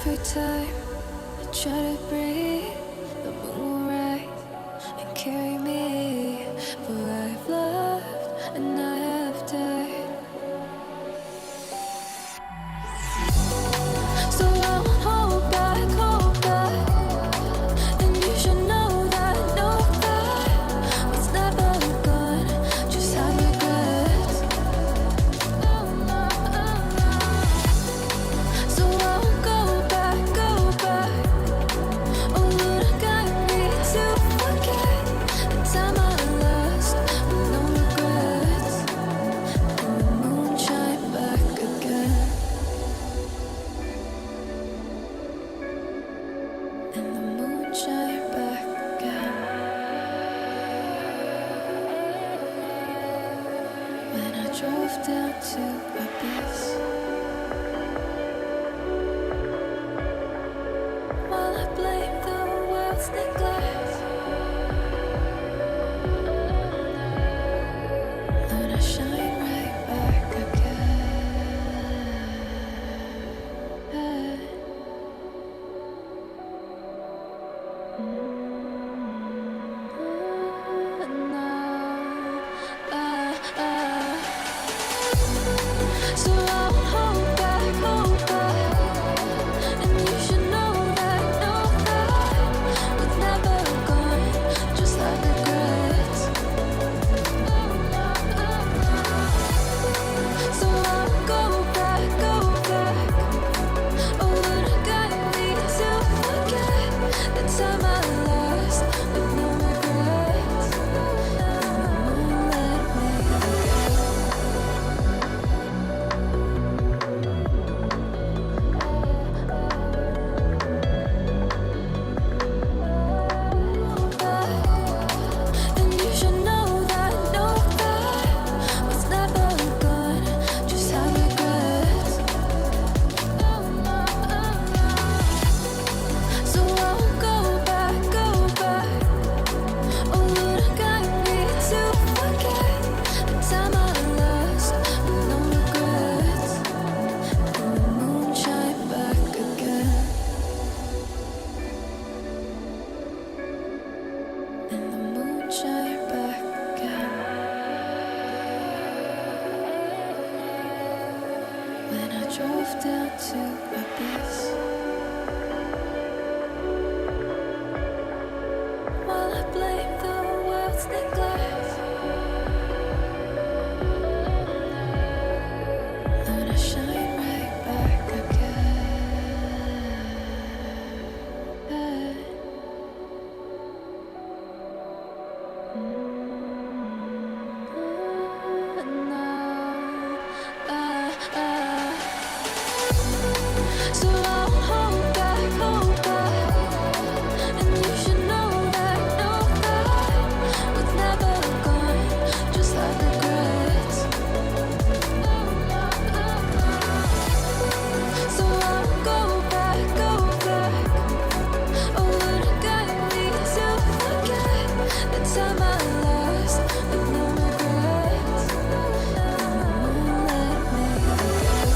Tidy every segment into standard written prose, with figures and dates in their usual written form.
Every time I try to breathe, the moon will rise and carry me. For I've loved and I have died. So I won't hold back, and you should know that was never gone. Just have regrets. So I won't go back. Oh, Lord, got me to forget the time I lost with no regrets. And the moon shine back again. And the moon shine back again. When I drove down to Abyss, while I blame the world's neglect, Lord, I shine right back again. So I won't hold back, and you should know that was never gone. Just like regrets. So I won't go back. Oh, Lord, got me to forget the time I lost with no regrets. And the moon let me forget. And you should know that was never gone. Just have regrets. So I won't go back. Oh, Lord, got me to forget the time I lost with no regrets. And the moon shine back again. And the moon shine back again. When I drove down to Abyss, while I blame the world's neglect, Lord, I shine right back again. So I won't hold back, and you should know that was never gone. Just like regrets. So I won't go back. Oh, Lord, got me to forget the time I lost with no regrets. And the moon let me forget.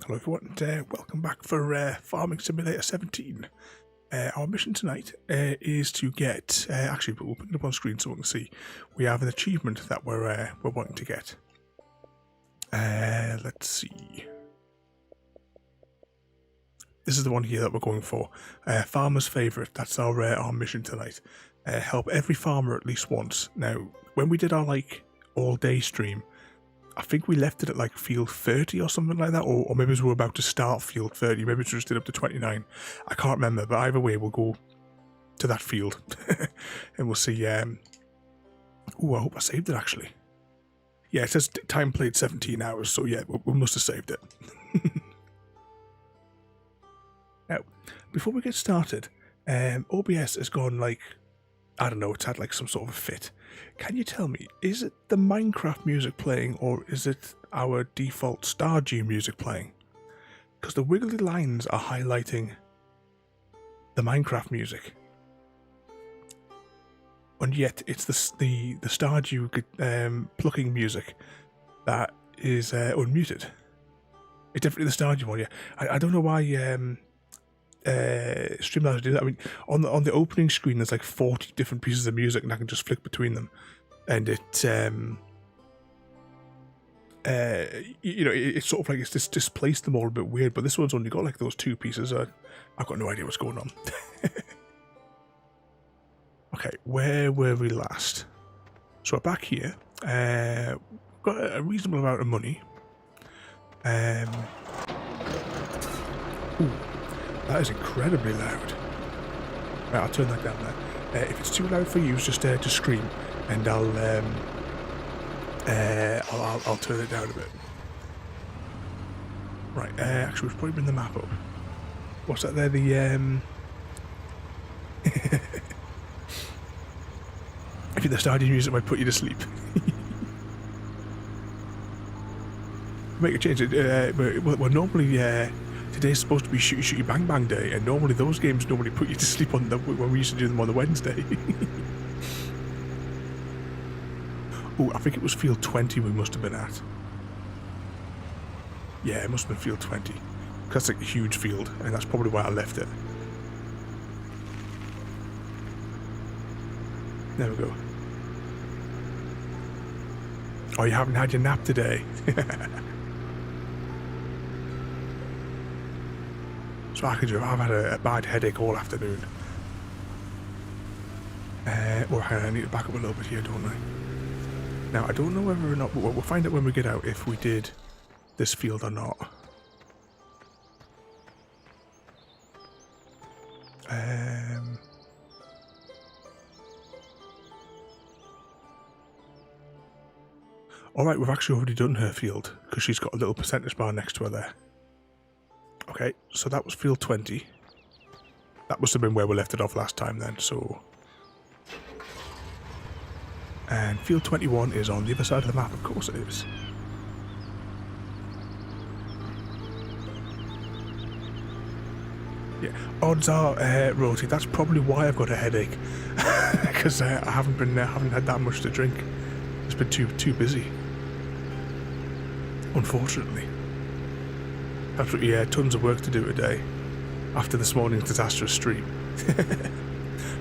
Hello everyone, and welcome back for Farming Simulator 17. Our mission tonight is to get, actually we'll put it up on screen so we can see, we have an achievement that we're wanting to get. Let's see. this is the one here that we're going for. Farmer's favourite. That's our mission tonight. Help every farmer at least once. Now, when we did our like all day stream, I think we left it at like field 30 or something like that, or maybe we were about to start field 30. Maybe we just did up to 29. I can't remember, but either way, we'll go to that field and we'll see. Oh, I hope I saved it actually. Yeah, it says time played 17 hours, so yeah, we must have saved it. Now, before we get started, OBS has gone like, I don't know, it's had like some sort of a fit. Can you tell me, is it the Minecraft music playing or is it our default Stardew music playing? Because the wiggly lines are highlighting the Minecraft music. And yet it's the Stardew plucking music that is unmuted. It's definitely the Stardew one, yeah. I don't know why Streamlabs do that. I mean, on the opening screen, there's like 40 different pieces of music, and I can just flick between them, and it you know, it's sort of like it's just displaced them all a bit weird. But this one's only got like those 2 pieces. I've got no idea what's going on. Okay, where were we last? So we're back here. Got a reasonable amount of money. Ooh, that is incredibly loud. Right, I'll turn that down there. If it's too loud for you, just scream, and I'll turn it down a bit. Right, actually, we've probably bring the map up. What's that there? The I think the Stardew music might put you to sleep. Make a change. Well, normally today's supposed to be shooty bang bang day, and normally those games normally put you to sleep on when we used to do them on the Wednesday. Oh, I think it was field 20 we must have been at. Yeah, it must have been field 20. That's like a huge field, and that's probably why I left it. There we go. Oh, you haven't had your nap today. So I could do. I've had a bad headache all afternoon. Or I need to back up a little bit here, don't I? Now, I don't know whether or not... We'll find out when we get out if we did this field or not. Alright, we've actually already done her field, because she's got a little percentage bar next to her there. Okay, so that was field 20. That must have been where we left it off last time then, so... And field 21 is on the other side of the map, of course it is. Yeah, odds are, Roti, that's probably why I've got a headache. Because I haven't had that much to drink. It's been too busy. Unfortunately. Absolutely, tons of work to do today after this morning's disastrous stream.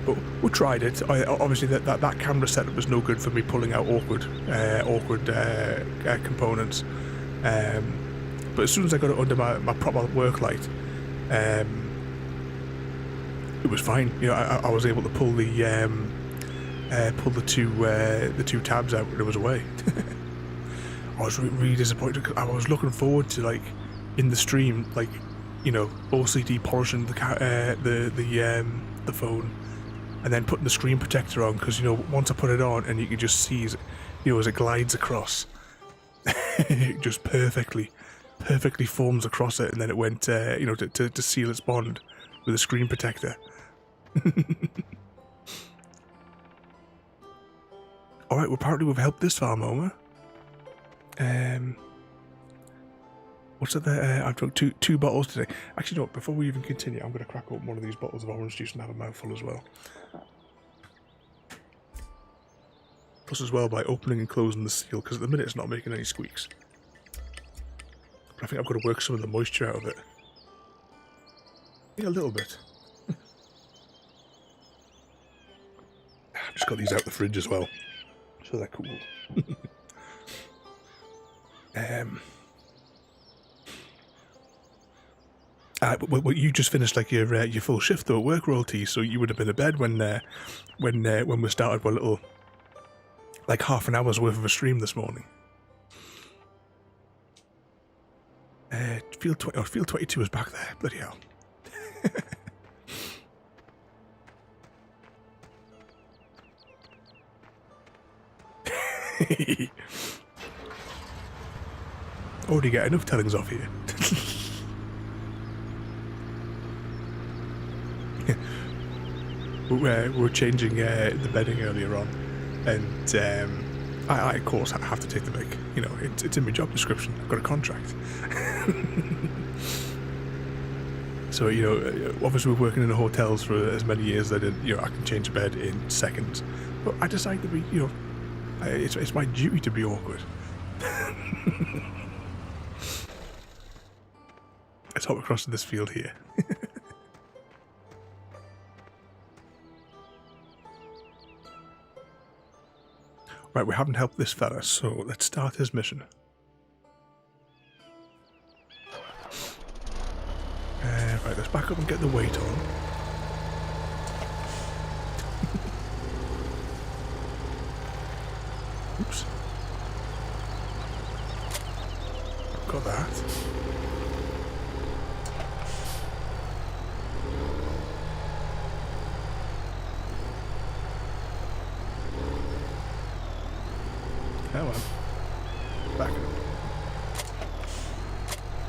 But we tried it. Obviously, that camera setup was no good for me pulling out awkward components. But as soon as I got it under my proper work light, it was fine. You know, I was able to pull the two tabs out when it was away. I was really disappointed because I was looking forward to, like, in the stream, like, you know, OCD polishing the phone, and then putting the screen protector on, because, you know, once I put it on and you can just see, you know, as it glides across, it just perfectly forms across it, and then it went, you know, to seal its bond with a screen protector. Alright, well, apparently we've helped this farm over. What's that there? I've drunk two bottles today. Actually, no, before we even continue, I'm going to crack open one of these bottles of orange juice and have a mouthful as well. Plus as well by opening and closing the seal, because at the minute it's not making any squeaks. But I think I've got to work some of the moisture out of it. Yeah, a little bit. I've just got these out the fridge as well, so they're cool. Well, you just finished like your full shift though at work, royalty, so you would have been in bed when we started our little like half an hour's worth of a stream this morning. Field 22 is back there. Bloody hell. Already get enough tellings off here. We were changing the bedding earlier on, and I of course have to take the mic. You know, it's in my job description. I've got a contract. So, you know, obviously we're working in the hotels for as many years that I can change a bed in seconds. But I decided to be, you know, it's my duty to be awkward. Let's hop across to this field here. Right, we haven't helped this fella, so let's start his mission. Right, let's back up and get the weight on. Oops. Got that. Come on. Back up.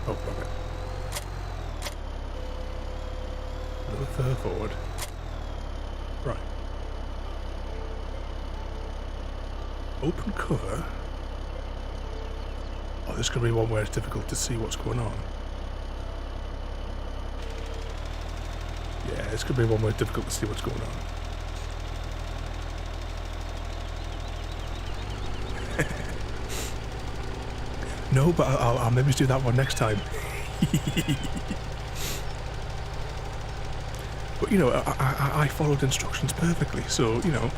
Oh, okay. A little further forward. Right. Open cover. Oh, this could be one where it's difficult to see what's going on. Yeah, this could be one where it's difficult to see what's going on. No, but I'll maybe do that one next time. But, you know, I followed instructions perfectly, so, you know,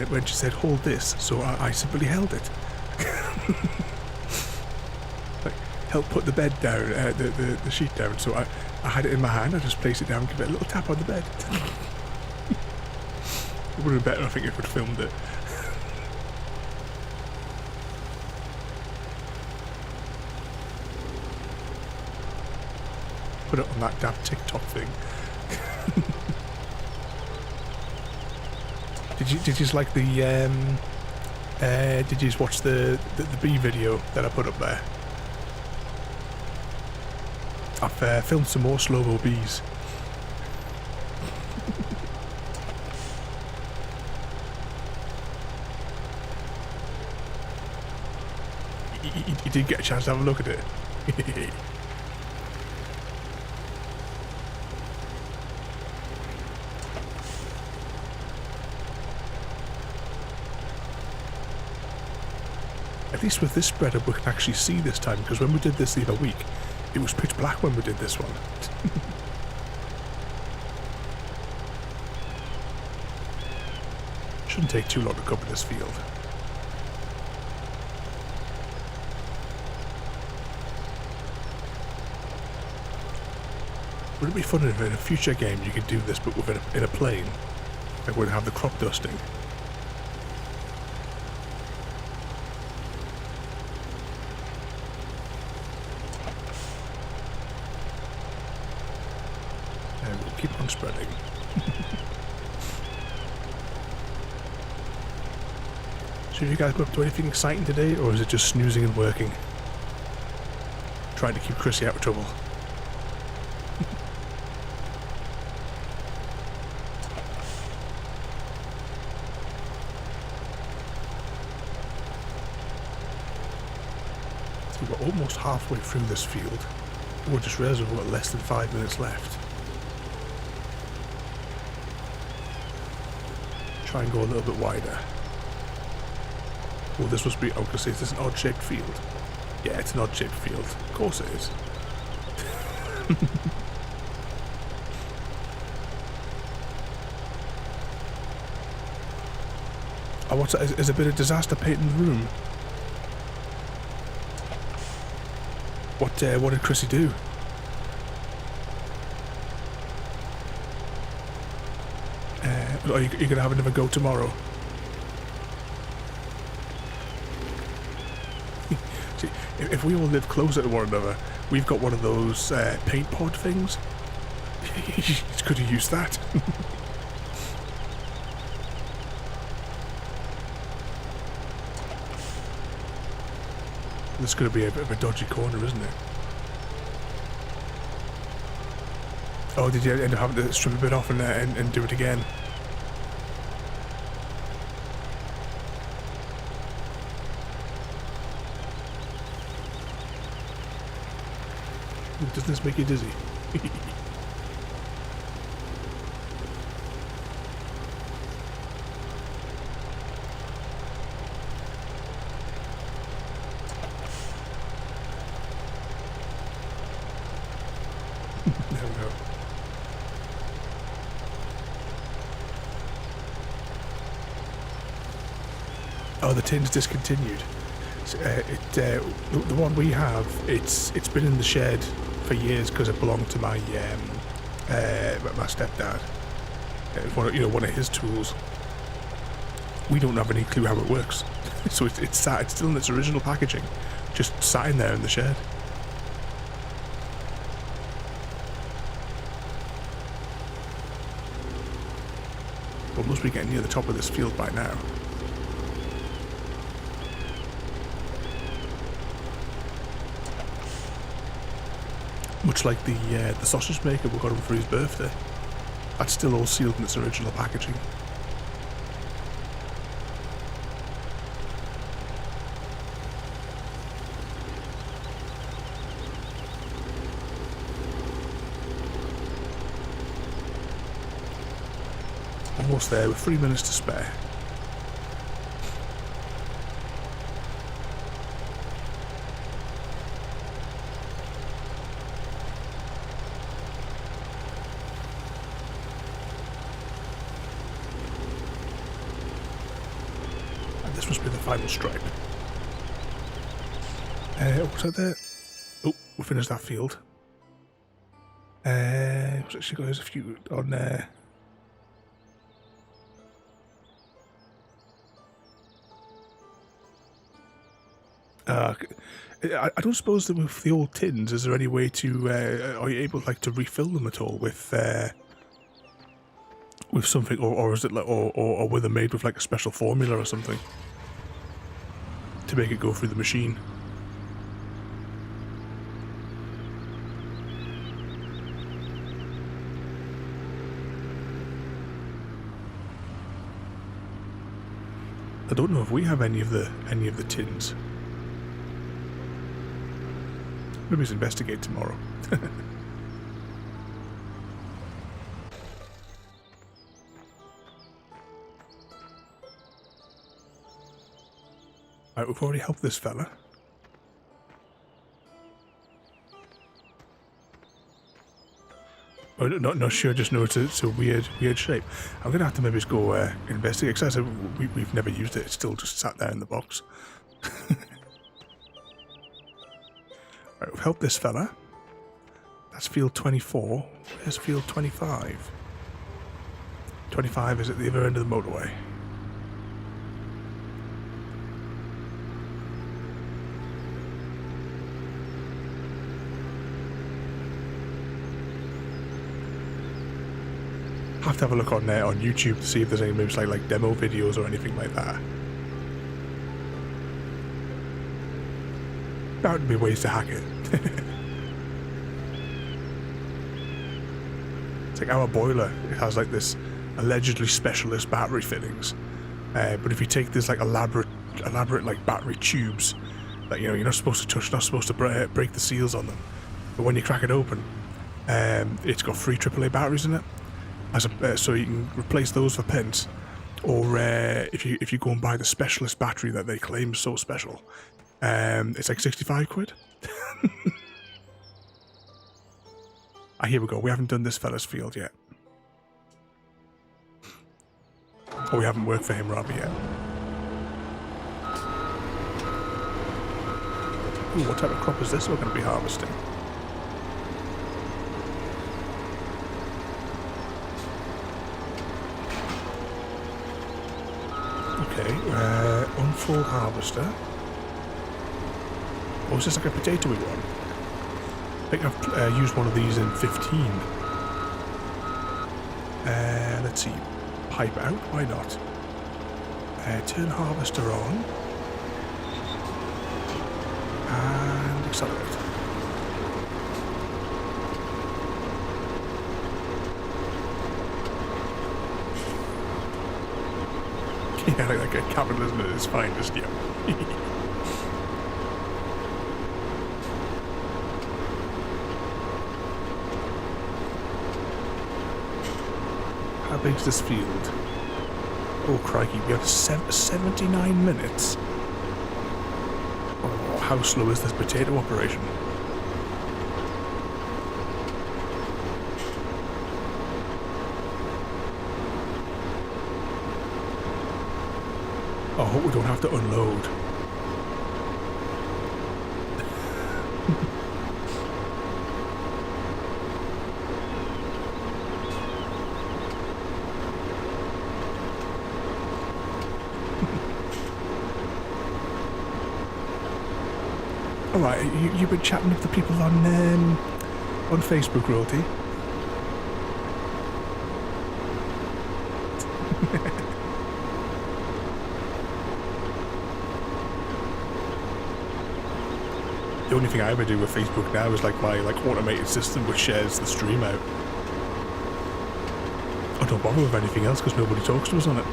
when she said hold this, so I simply held it. Like, help put the bed down, the sheet down, so I had it in my hand, I just placed it down and give it a little tap on the bed. It would have been better, I think, if I'd filmed it. Put it on that damn TikTok thing. Did you like the did you watch the bee video that I put up there? I've filmed some more slow-mo bees. You did get a chance to have a look at it. At least with this spreader we can actually see this time, because when we did this the other week, it was pitch black when we did this one. Shouldn't take too long to cover this field. Would it be fun if in a future game you could do this but with in a plane? Like we'd have the crop dusting. And we'll keep on spreading. So have you guys been up to anything exciting today, or is it just snoozing and working? Trying to keep Chrissy out of trouble. So we're almost halfway through this field. We just realised we've got less than 5 minutes left. Try and go a little bit wider. Well, this must be, I was going to say, is this an odd-shaped field? Yeah, it's an odd-shaped field. Of course it is. Oh, what's that? Is a bit of disaster paint in the room? What did Chrissy do? Are you going to have another go tomorrow? See, if we all live closer to one another, we've got one of those paint pod things. You could have used that. This is going to be a bit of a dodgy corner, isn't it? Oh, did you end up having to strip a bit off and do it again? Doesn't this make you dizzy? There we go. Oh, the tin's discontinued. The one we have, it's been in the shed for years because it belonged to my stepdad. One of his tools. We don't have any clue how it works, so it's still in its original packaging, just sat in there in the shed. We must be getting near the top of this field by now. Much like the sausage maker we got him for his birthday. That's still all sealed in its original packaging. Almost there, with 3 minutes to spare. This must be the final stripe. What's that there? Oh, we finished that field. What's actually got? There's a few on there. I don't suppose that with the old tins, is there any way to? Are you able to refill them at all with something, or is it like, or were they made with a special formula or something to make it go through the machine? I don't know if we have any of the tins. Maybe let's investigate tomorrow. Right, we've already helped this fella. Oh, not sure, just know it's a weird shape. I'm going to have to maybe just go investigate, because I said we've never used it. It's still just sat there in the box. Right, we've helped this fella. That's field 24. Where's field 25? 25 is at the other end of the motorway. Have to have a look on YouTube to see if there's any maybe like demo videos or anything like that. That would be ways to hack it. It's like our boiler. It has this allegedly specialist battery fittings, but if you take this elaborate battery tubes that you're not supposed to touch, not supposed to break the seals on them, but when you crack it open, it's got 3 AAA batteries in it. So you can replace those for pence, or if you go and buy the specialist battery that they claim is so special, it's like 65 quid. Here we go. We haven't done this fella's field yet. Or we haven't worked for him rather yet. Ooh, what type of crop is this we're going to be harvesting? Okay, unfold harvester. Oh, is this like a potatoey one? I think I've used one of these in 15. Let's see. Pipe out, why not? Turn harvester on. And accelerate. Yeah, like a capitalism at its finest, yeah. How big's this field? Oh crikey, we have 79 minutes. Oh, how slow is this potato operation? I hope we don't have to unload. Alright, you've been chatting with the people on Facebook, Royalty. The only thing I ever do with Facebook now is like my automated system which shares the stream out. I don't bother with anything else because nobody talks to us on it.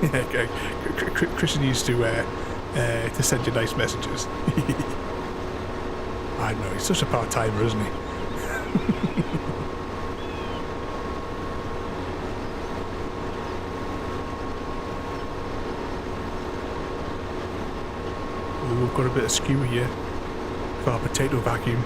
Okay. Chris needs to send you nice messages. I know, he's such a part-timer, isn't he? Ooh, we've got a bit of skew here for our potato vacuum.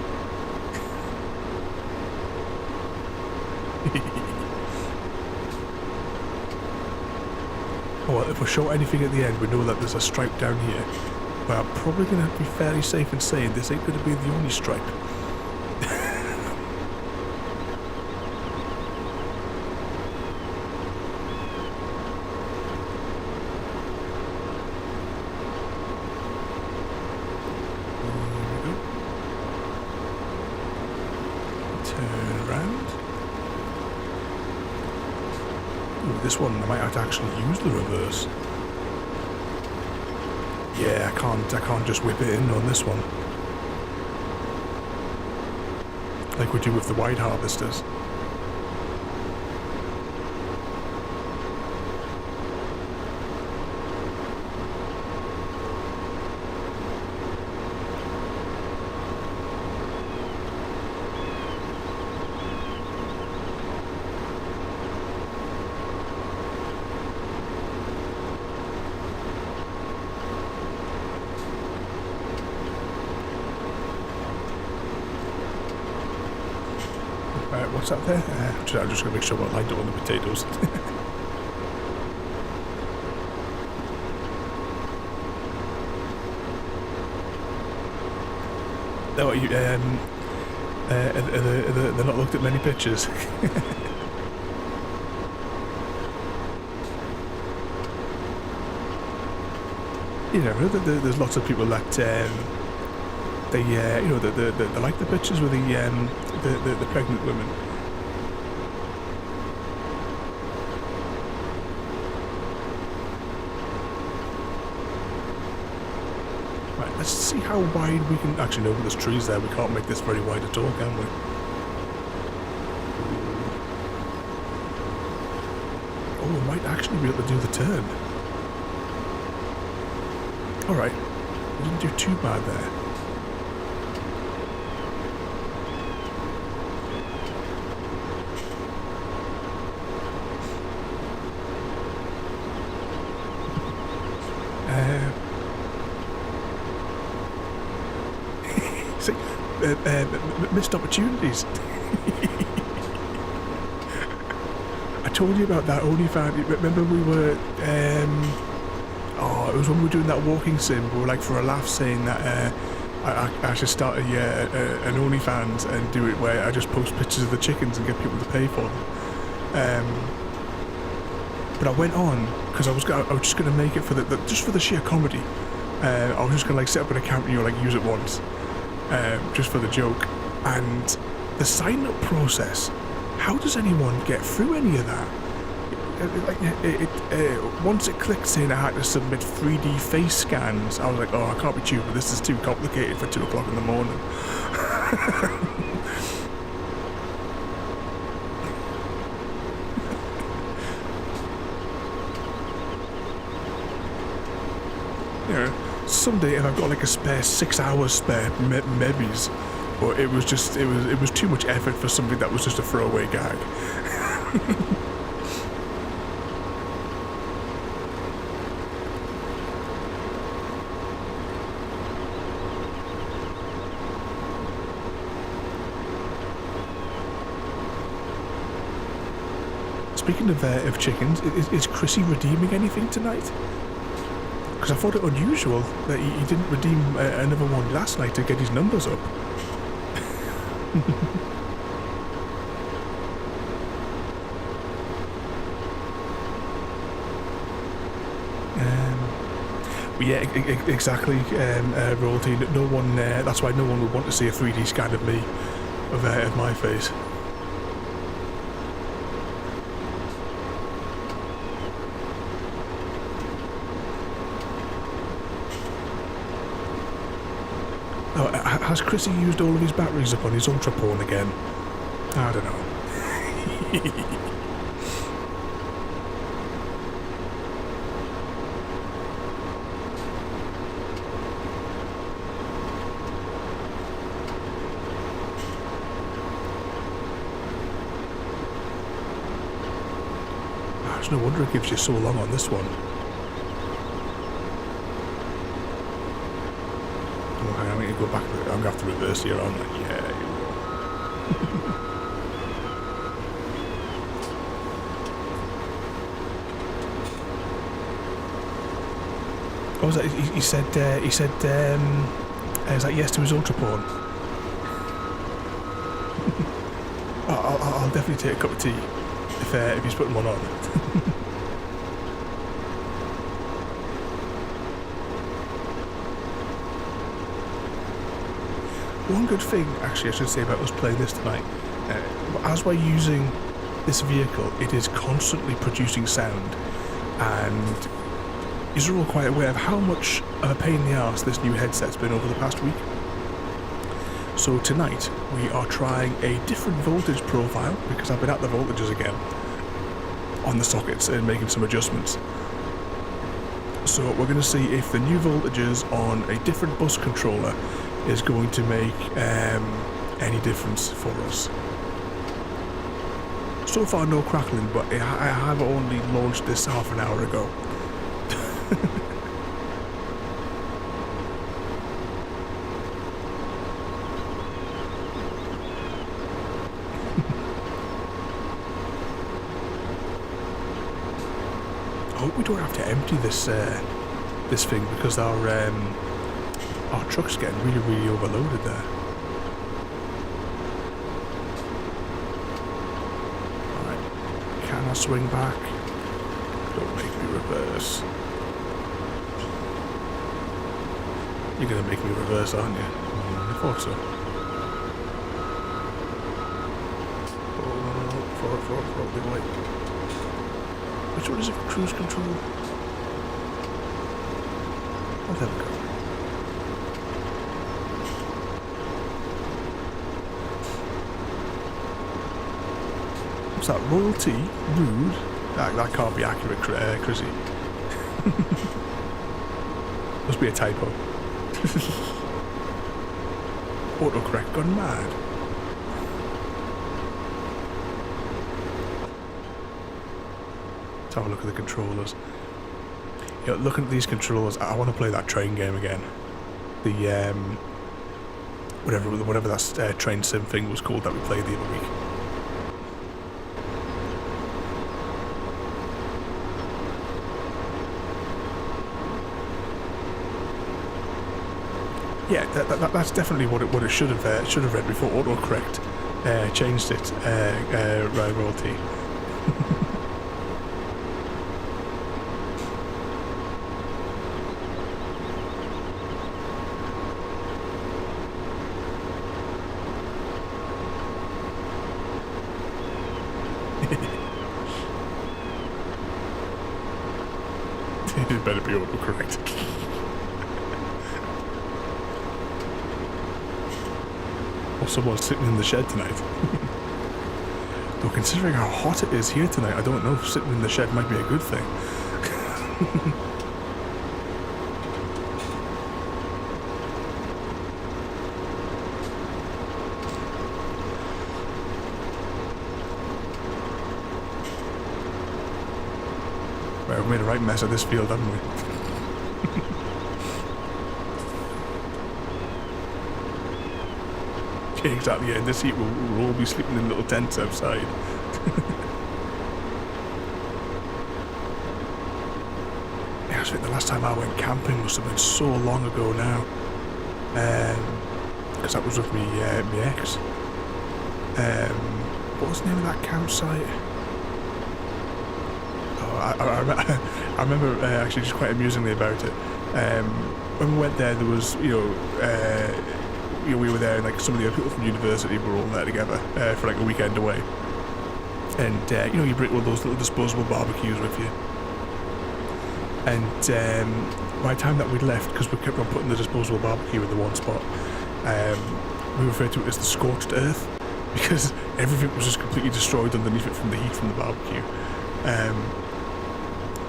Well, if we're short anything at the end, we know that there's a stripe down here. But I'm probably going to have to be fairly safe in saying this ain't going to be the only stripe. Turn around. Ooh, this one I might have to actually use the reverse. Yeah, I can't just whip it in on this one. Like we do with the wide harvesters. What's that there? I'm just going to make sure I'm lined up on the potatoes. No, they're not looked at many pictures. You know, there's lots of people that they you know, they like the pictures with the pregnant women. Right, let's see how wide we can... Actually, no, there's trees there. We can't make this very wide at all, can we? Oh, we might actually be able to do the turn. Alright, we didn't do too bad there. missed opportunities. I told you about that OnlyFans. Remember we were, it was when we were doing that walking sim. We were like for a laugh saying that I should start an OnlyFans and do it where I just post pictures of the chickens and get people to pay for them. But I went on because I was just going to make it for just for the sheer comedy. I was just going to like set up an account and like use it once, just for the joke. And the sign up process. How does anyone get through any of that? Once it clicked saying I had to submit 3D face scans, I was like, oh, I can't be stupid. This is too complicated for 2 o'clock in the morning. You know, someday if I've got like a spare 6 hours spare, maybe. But it was too much effort for something that was just a throwaway gag. Speaking of chickens, is Chrissy redeeming anything tonight? Because I thought it unusual that he didn't redeem another one last night to get his numbers up. Yeah, exactly, Royalty. No one. That's why no one would want to see a 3D scan of me, of my face. Oh, has Chrissy used all of his batteries up on his ultra porn again? I don't know. It's no wonder it gives you so long on this one. Oh, I'm going to go back. I'm going to have to reverse here, aren't I? Yeah, you will. What was that? He said, is that yes to his ultra porn? I'll definitely take a cup of tea if he's putting one on. One good thing, actually, I should say about us playing this tonight, as we're using this vehicle, it is constantly producing sound, and you're all quite aware of how much of a pain in the arse this new headset's been over the past week. So tonight, we are trying a different voltage profile, because I've been at the voltages again, on the sockets and making some adjustments. So we're going to see if the new voltages on a different bus controller is going to make any difference for us. So far no crackling, but I have only launched this half an hour ago. I hope we don't have to empty this thing, because our truck's getting really overloaded there. Alright, can I swing back? Don't make me reverse. You're gonna make me reverse, aren't you? I thought so. Forward, big way. Which one is it for cruise control? Oh, there we go. What's that? Royalty? Rude? That can't be accurate, Chrissy. Must be a typo. Autocorrect gone mad. Let's have a look at the controllers. You know, looking at these controllers, I want to play that train game again. The whatever that train sim thing was called that we played the other week. Yeah, that's definitely what it should have read before autocorrect changed it. Rivalry. It better be autocorrect. Or someone's sitting in the shed tonight. Though considering how hot it is here tonight, I don't know if sitting in the shed might be a good thing. Right, we've made a right mess of this field, haven't we? Yeah, exactly, yeah. In this heat, we'll all be sleeping in little tents outside. Yeah, I think the last time I went camping must have been so long ago now. Because that was with me ex. What was the name of that campsite? Oh, I remember actually just quite amusingly about it. When we went there was, we were there, and like some of the other people from university were all there together for like a weekend away. And you bring all those little disposable barbecues with you. And by the time that we'd left, because we kept on putting the disposable barbecue in the one spot, we referred to it as the scorched earth, because everything was just completely destroyed underneath it from the heat from the barbecue.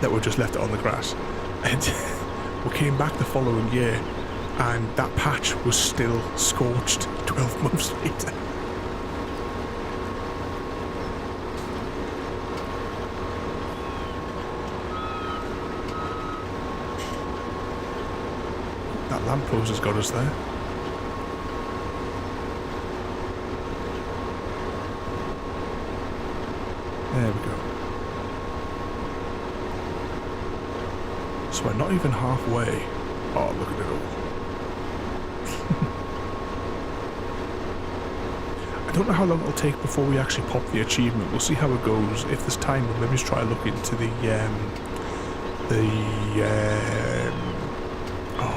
That we just left it on the grass. And we came back the following year, and that patch was still scorched 12 months later. That lamppost has got us there. There we go. So we're not even halfway. Oh, look at it all. I don't know how long it'll take before we actually pop the achievement. We'll see how it goes. If there's time, we'll maybe try to look into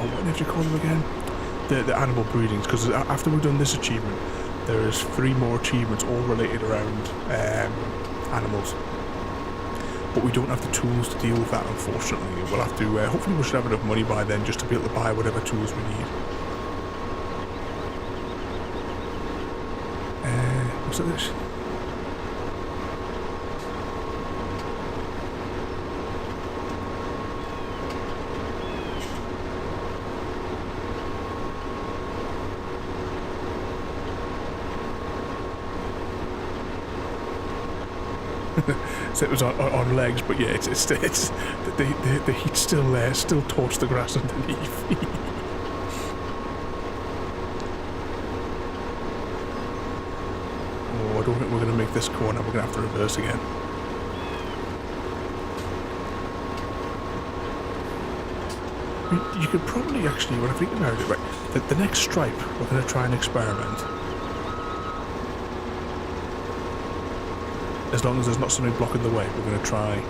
what did you call them again? The animal breedings, because after we've done this achievement, there's 3 more achievements all related around animals. But we don't have the tools to deal with that, unfortunately. We'll have to, hopefully we should have enough money by then just to be able to buy whatever tools we need. What's this? So it was on legs, but yeah, it's the heat still there, still torched the grass underneath. Oh, I don't think we're going to make this corner. We're going to have to reverse again. I mean, you could probably actually, when I think about it, right, the next stripe, we're going to try and experiment. As long as there's not something blocking the way, we're going to try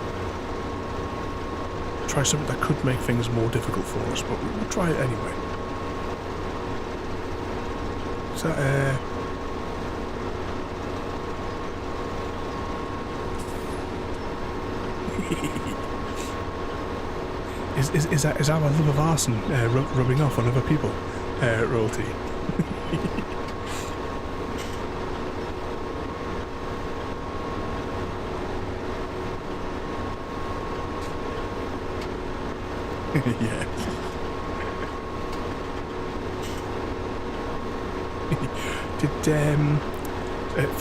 something that could make things more difficult for us, but we'll try it anyway. So, is our love of arson rubbing off on other people, royalty? Yeah.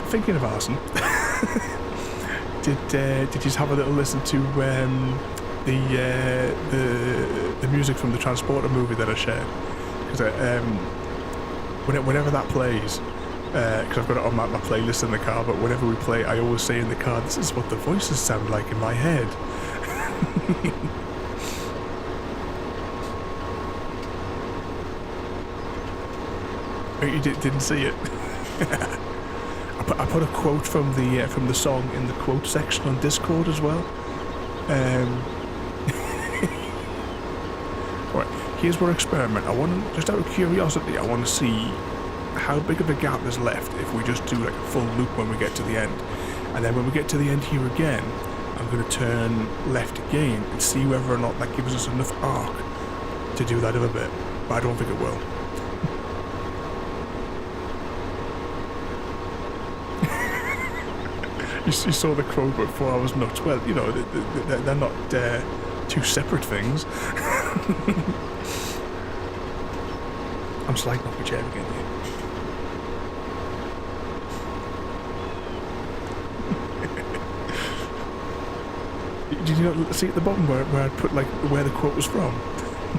Thinking of arson, did you have a little listen to the music from the Transporter movie that I shared? Because whenever that plays, because I've got it on my playlist in the car, but whenever we play, I always say in the car, this is what the voices sound like in my head. You didn't see it. I put a quote from the song in the quote section on Discord as well. Right, here's our experiment. Just out of curiosity, I want to see how big of a gap is left if we just do like a full loop when we get to the end. And then when we get to the end here again, I'm going to turn left again and see whether or not that gives us enough arc to do that other bit. But I don't think it will. You saw the quote before I was nuts. Well, you know, they're not two separate things. I'm sliding off my chair again here. Did you not see at the bottom where I'd put like where the quote was from?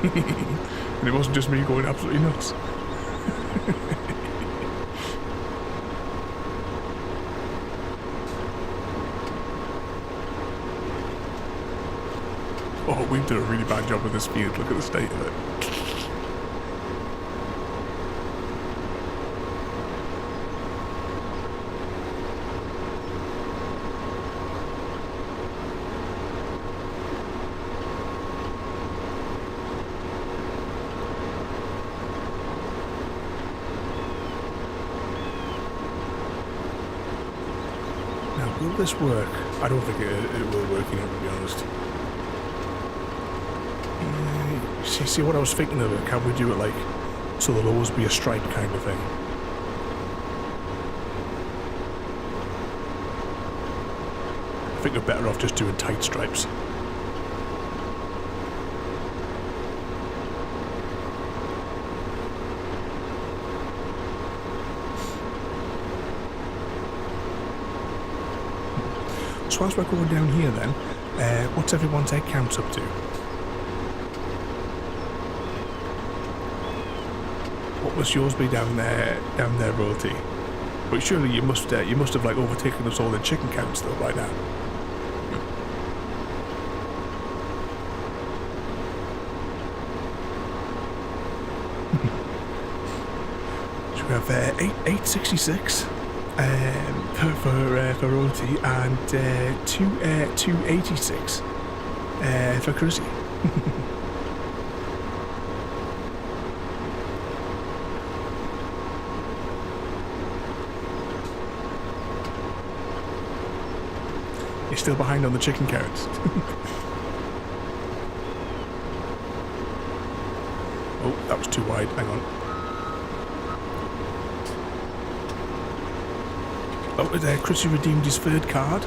And it wasn't just me going absolutely nuts. Oh, we've done a really bad job with this field. Look at the state of it. Now, will this work? I don't think it will work, you know, to be honest. See what I was thinking of it? Can we do it like so there'll always be a stripe kind of thing? I think we're better off just doing tight stripes. So as we're going down here then, what's everyone's egg count up to? What must yours be down there, Royalty? But surely you must have like overtaken us all in chicken counts though by now. So we have 866 for Royalty and 286 for Chrissy. You're still behind on the chicken counts. Oh, that was too wide. Hang on. Oh, Chrissy redeemed his third card.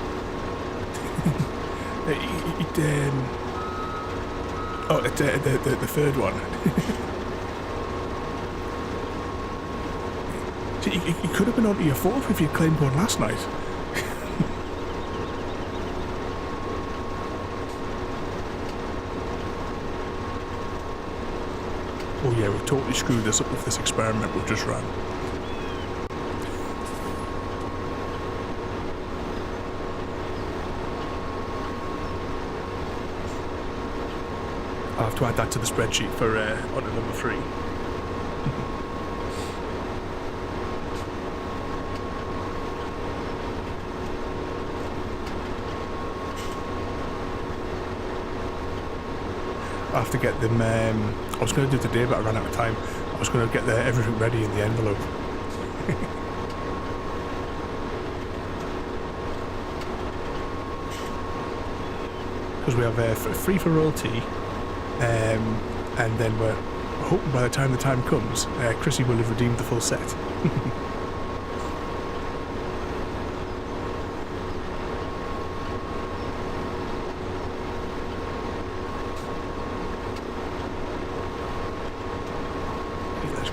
The third one. See, you could have been onto your fourth if you claimed one last night. Oh yeah, we've totally screwed this up with this experiment we've just run. I'll have to add that to the spreadsheet for on number 3. I have to get them. I was going to do it today, but I ran out of time. I was going to get everything ready in the envelope. Because we have 3 for Royalty, and then we're hoping by the time comes, Chrissy will have redeemed the full set.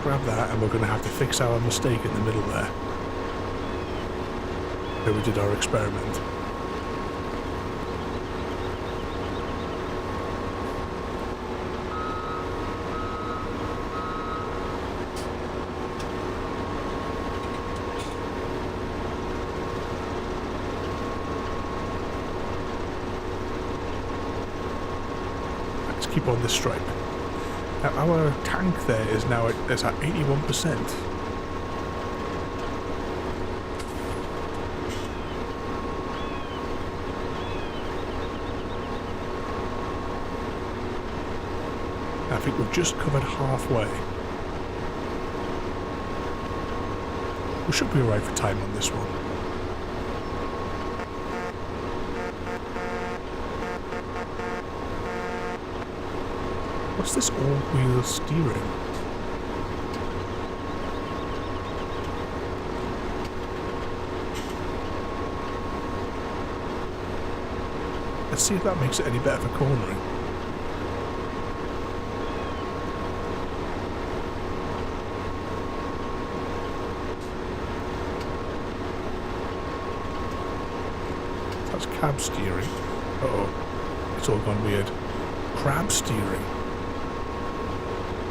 Grab that, and we're going to have to fix our mistake in the middle there where we did our experiment. keep on this stripe. Now our tank there is now at 81%. I think we've just covered halfway. We should be alright for time on this one. What's this all-wheel steering? Let's see if that makes it any better for cornering. That's cab steering. Uh-oh. It's all gone weird. Crab steering.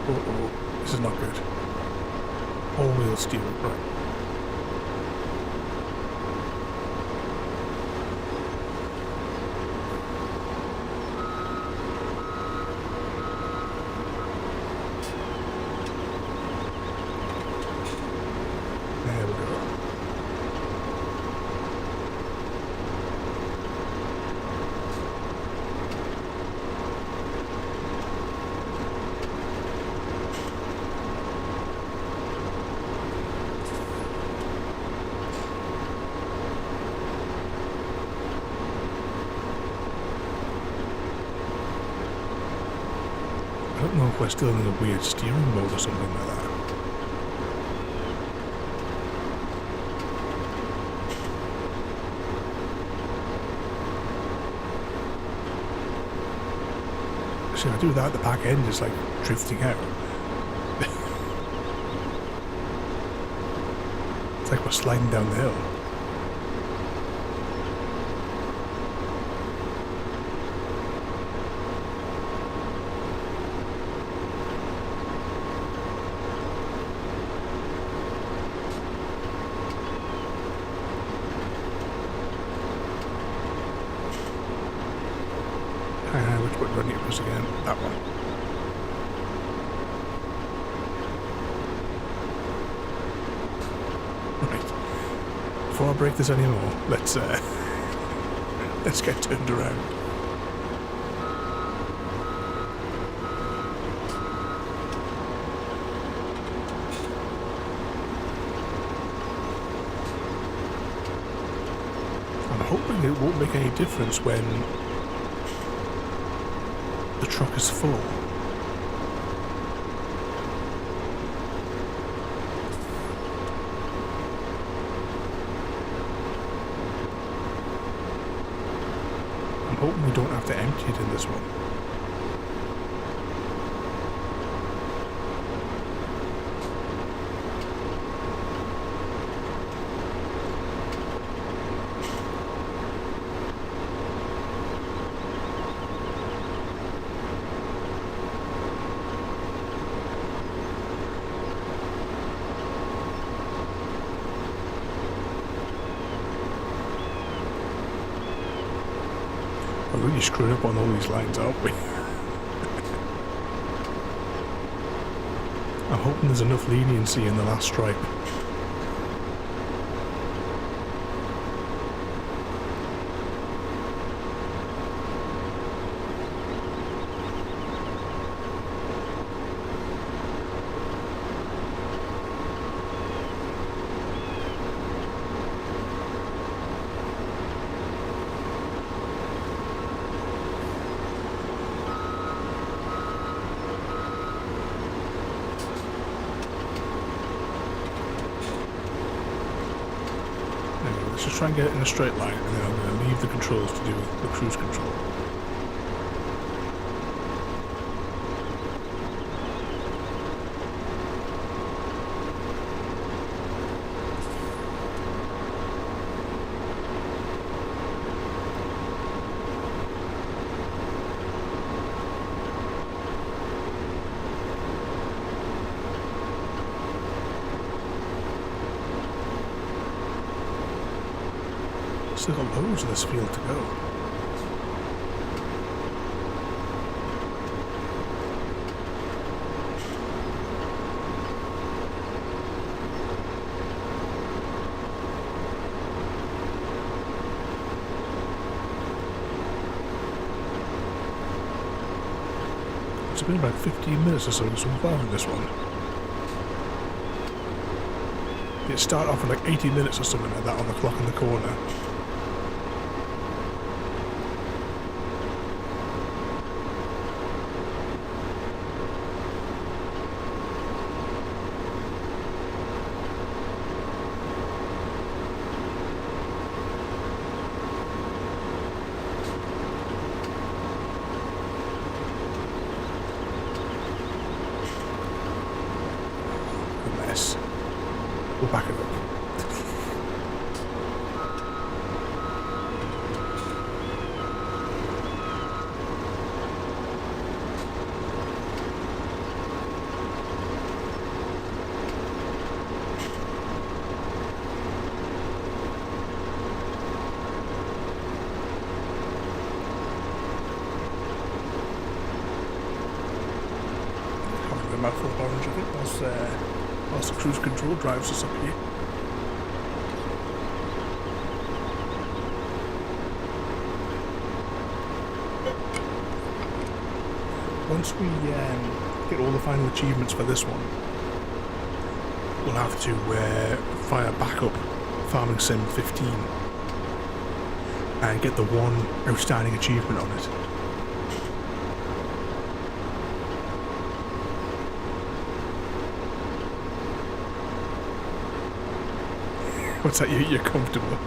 Uh-oh. This is not good. All-wheel steering. Right. There we go. I don't know if we're still in a weird steering mode or something like that. See, I do that, the back end is like drifting out. It's like we're sliding down the hill. Which one do I need to press again? That one. Right. Before I break this anymore, let's get turned around. I'm hoping it won't make any difference when the truck is full. I'm hoping we don't have to empty it in this one. We're really screwing up on all these lines, aren't we? I'm hoping there's enough leniency in the last stripe. Let's just try and get it in a straight line, and then I'm going to leave the controls to do the cruise control. Still got loads of this field to go. It's been about 15 minutes or so far in this one. It started off with like 80 minutes or something like that on the clock in the corner. We'll back it up. Having the mouthful of orange, I think, whilst the cruise control drives us up here. Once we get all the final achievements for this one, we'll have to fire back up Farming Sim 15 and get the one outstanding achievement on it. What's that? You're comfortable.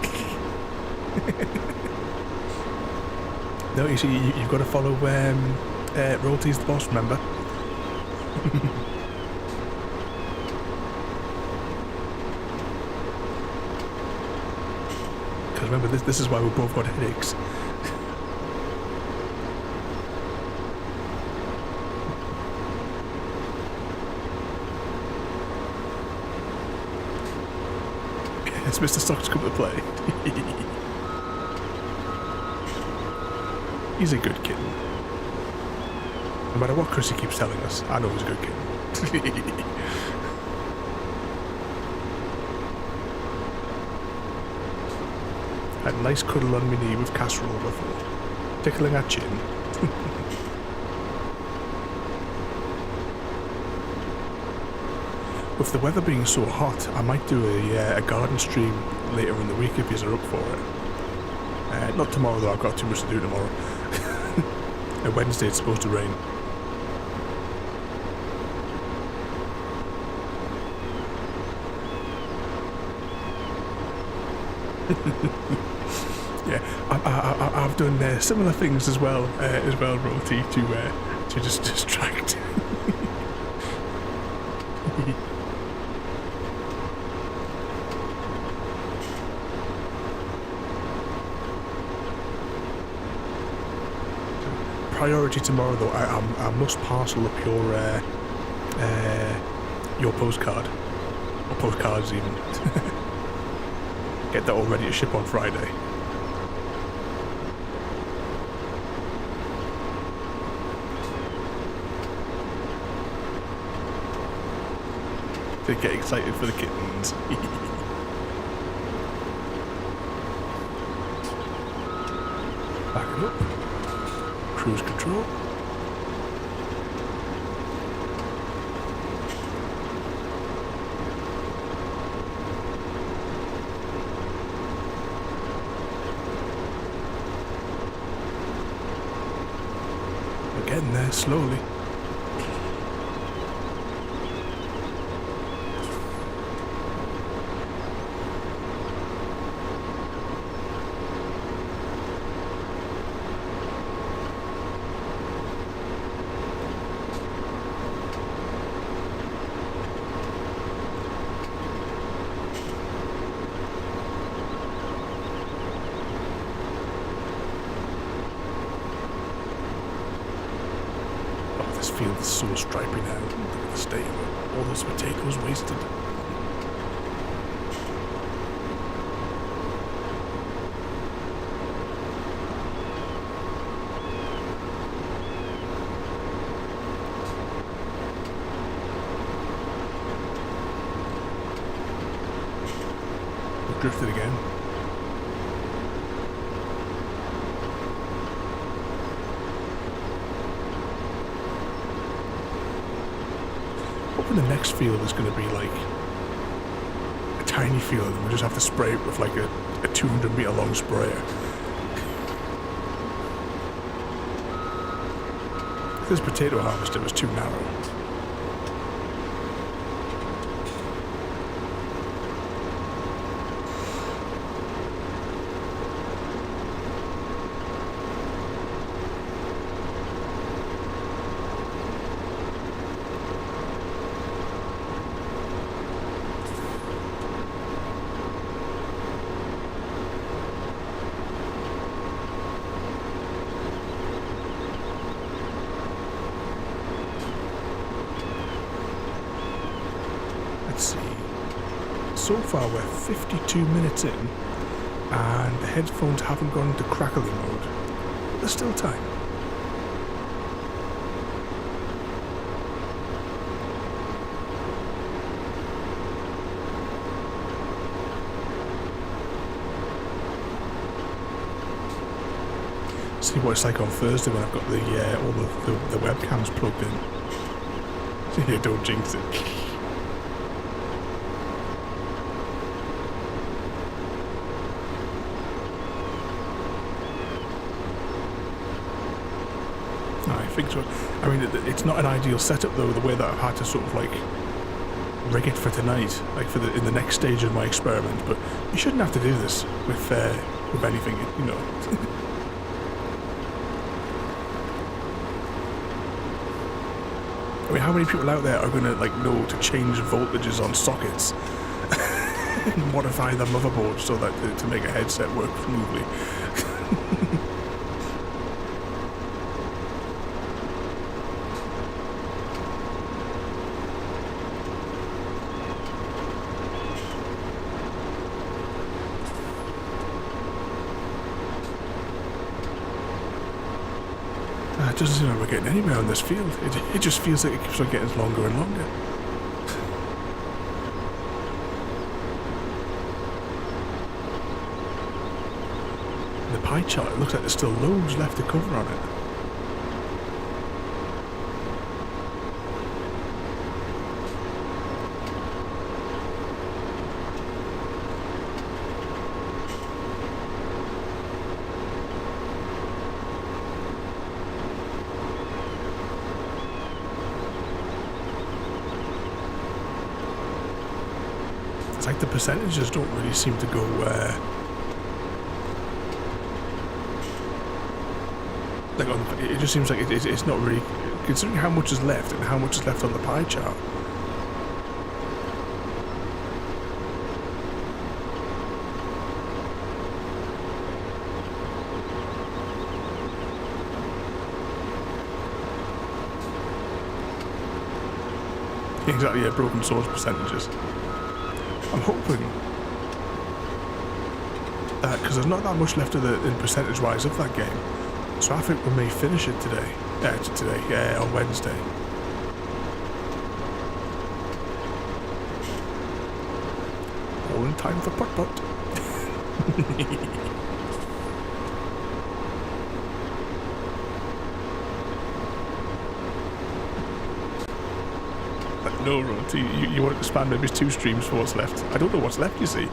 No, you see, you've got to follow Royalty's the boss, remember? Because remember, this is why we both got headaches. It's Mr. Stock's come to play. He's a good kitten. No matter what Chrissy keeps telling us, I know he's a good kitten. Had a nice cuddle on my knee with casserole before, tickling her chin. With the weather being so hot, I might do a garden stream later in the week if you're up for it. Not tomorrow though, I've got too much to do tomorrow. Wednesday it's supposed to rain. Yeah, I've done similar things as well, Royalty, to just distract. Priority tomorrow though, I must parcel up your postcard, or postcards even. Get that all ready to ship on Friday. To get excited for the kittens. Back it up. Cruise control. We're getting there slowly. This field is so stripy now. Look at the state of it. All those potatoes wasted. We've drifted again. hoping the next field is going to be like a tiny field and we just have to spray it with like a 200 meter long sprayer. This potato harvester was too narrow. So far we're 52 minutes in and the headphones haven't gone into crackling mode. But there's still time. See what it's like on Thursday when I've got the all the webcams plugged in. Yeah, don't jinx it. I think so. I mean, it's not an ideal setup though, the way that I've had to sort of like rig it for tonight, like for in the next stage of my experiment. But you shouldn't have to do this with anything, you know. I mean, how many people out there are going to like know to change voltages on sockets and modify the motherboard so that to make a headset work smoothly? It doesn't seem like we're getting anywhere on this field. It just feels like it keeps on getting longer and longer. The pie chart, it looks like there's still loads left to cover on it. Like the percentages don't really seem to go like on, it just seems like it's not really, considering how much is left and how much is left on the pie chart. Exactly, yeah, broken source percentages. I'm hoping that, because there's not that much left of in percentage-wise of that game, so I think we may finish it today. On Wednesday. All in time for putt-putt. No, Rod, you want to expand maybe 2 streams for what's left. I don't know what's left, you see.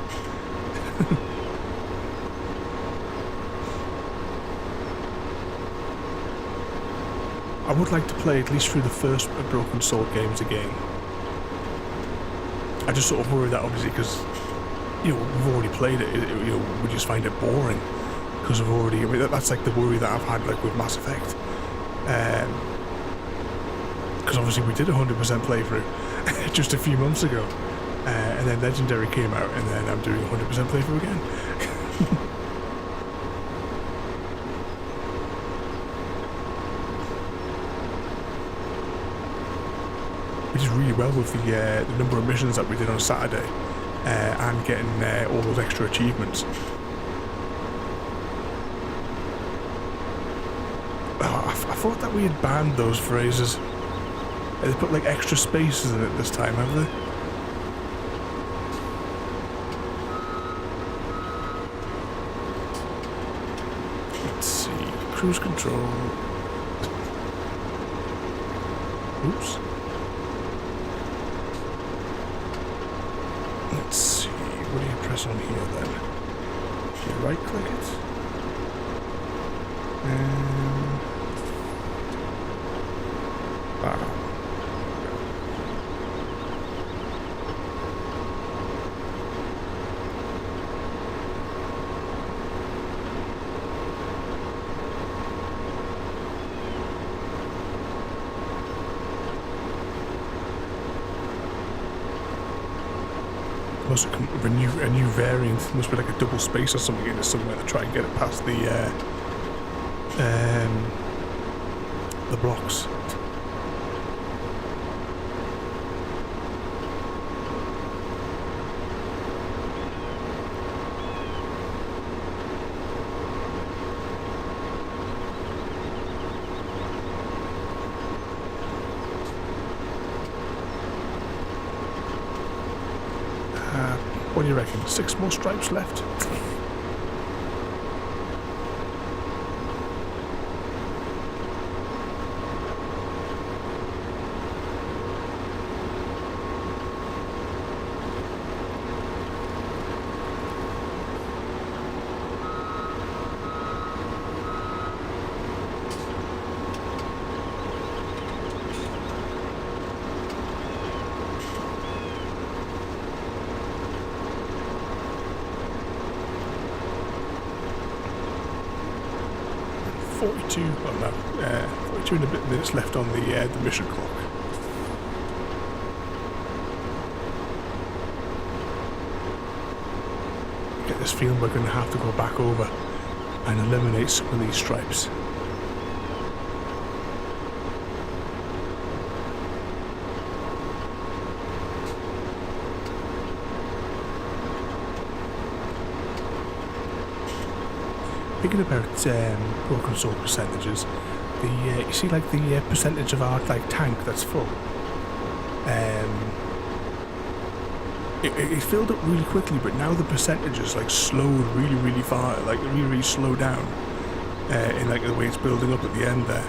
I would like to play at least through the first Broken Sword games again. I just sort of worry that obviously because, you know, we've already played it, you know, we just find it boring. Because we've already, I mean, that's like the worry that I've had like with Mass Effect. Because obviously we did a 100% playthrough just a few months ago, and then Legendary came out, and then I'm doing a 100% playthrough again. We did really well with the number of missions that we did on Saturday, and getting all those extra achievements. I thought that we had banned those phrases. They put like extra spaces in it this time, have they? Let's see. Cruise control. Oops. You right click it. Wow. Must come up with a new variant. Must be like a double space or something in it somewhere to try and get it past the blocks. What do you reckon? 6 more stripes left? Oh no, 42 and a bit minutes left on the mission clock. Get this feeling we're going to have to go back over and eliminate some of these stripes. Thinking about broken sword percentages, you see like the percentage of our like tank that's full. It filled up really quickly, but now the percentages like slowed really far, like really slow down in like the way it's building up at the end there.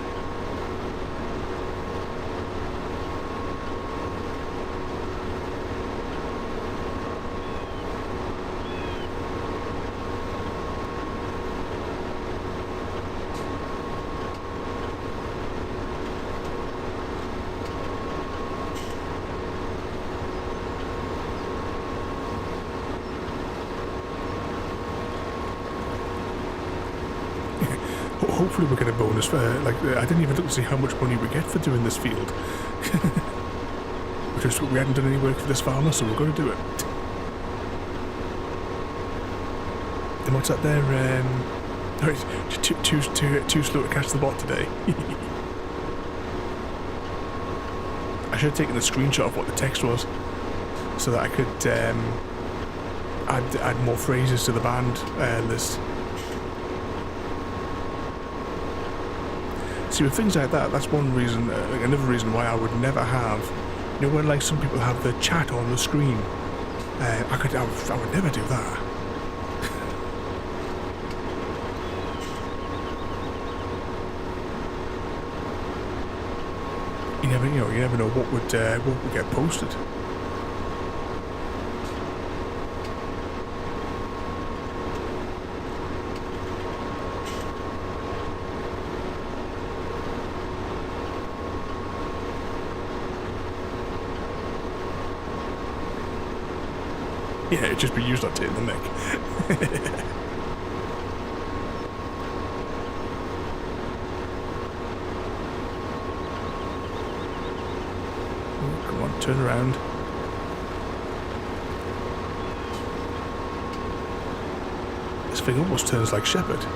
Hopefully we get a bonus for, like, I didn't even look to see how much money we get for doing this field. We hadn't done any work for this farmer, so we're going to do it. And what's that there? Too slow to catch the bot today. I should have taken a screenshot of what the text was, so that I could add more phrases to the band list. See, with things like that, that's one reason, another reason why I would never have, you know, when like some people have the chat on the screen, I would never do that. You never know what would get posted. Yeah, it'd just be used on in the neck. Come on, turn around. This thing almost turns like Shepherd.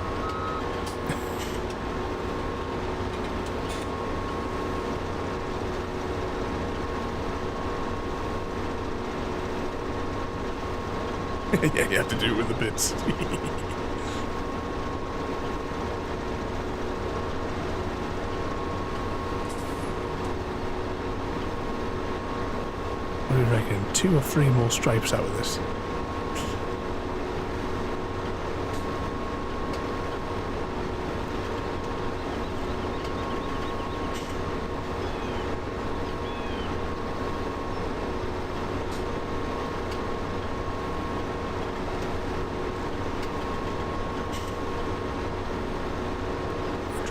Yeah, you have to do it with the bits. What do you reckon? 2 or 3 more stripes out of this?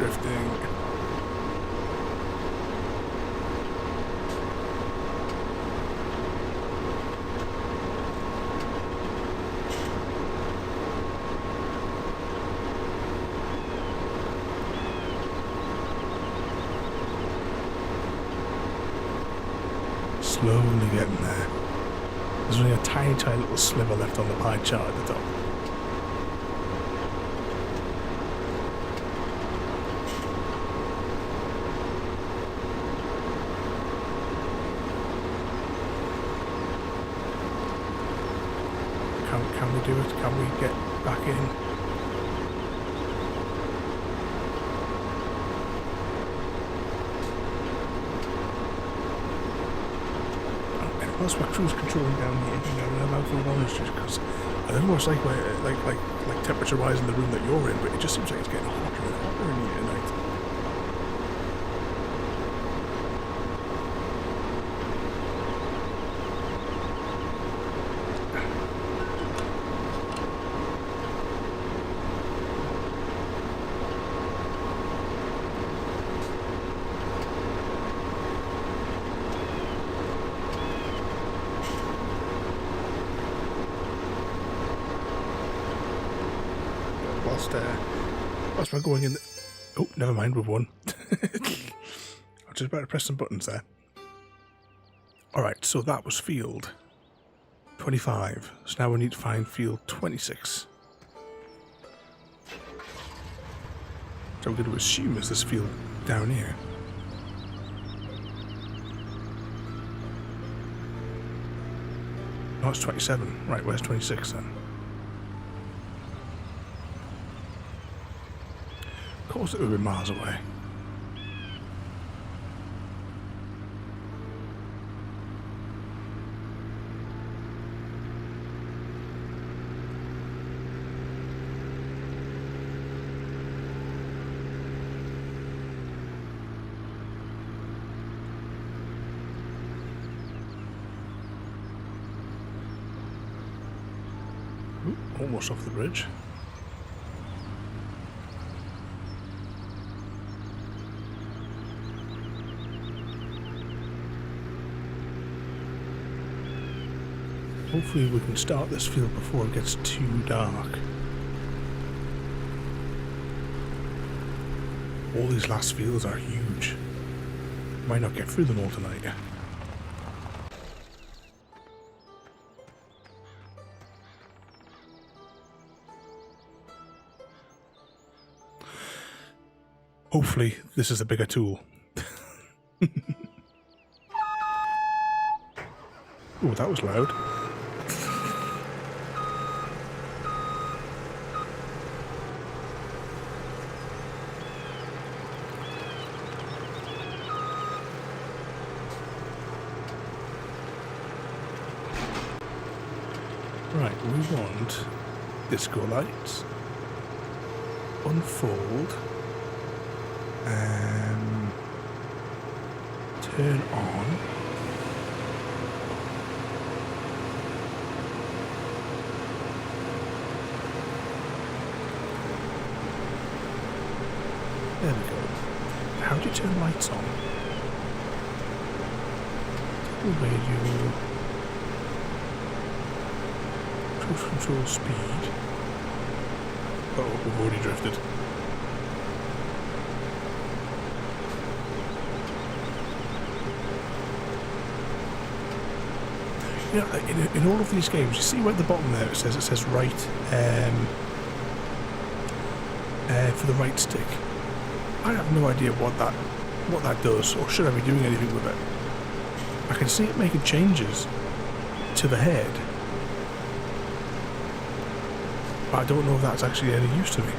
drifting. Slowly getting there. There's only a tiny, tiny little sliver left on the pie chart at the top. Can we do it? Can we get back in? Whilst my crew's controlling down here, I'm out for one just because I don't know what it's like, like temperature-wise in the room that you're in, but it just seems like it's getting hotter and hotter in here tonight. Whilst we're going in the... Oh, never mind, we've won. I was just about to press some buttons there. Alright, so that was field 25. So now we need to find field 26. So we're going to assume is this field down here. No, it's 27. Right, where's 26 then? Of course it would be miles away. Ooh, almost off the bridge. Hopefully we can start this field before it gets too dark. All these last fields are huge. Might not get through them all tonight. Hopefully this is a bigger tool. Oh, that was loud. Right, we want disco lights, unfold, and turn on. There we go. How do you turn lights on? Radio. Cruise control speed. Oh, we've already drifted. You know, in all of these games, you see where at the bottom there it says right for the right stick. I have no idea what that does, or should I be doing anything with it. I can see it making changes to the head, but I don't know if that's actually any use to me.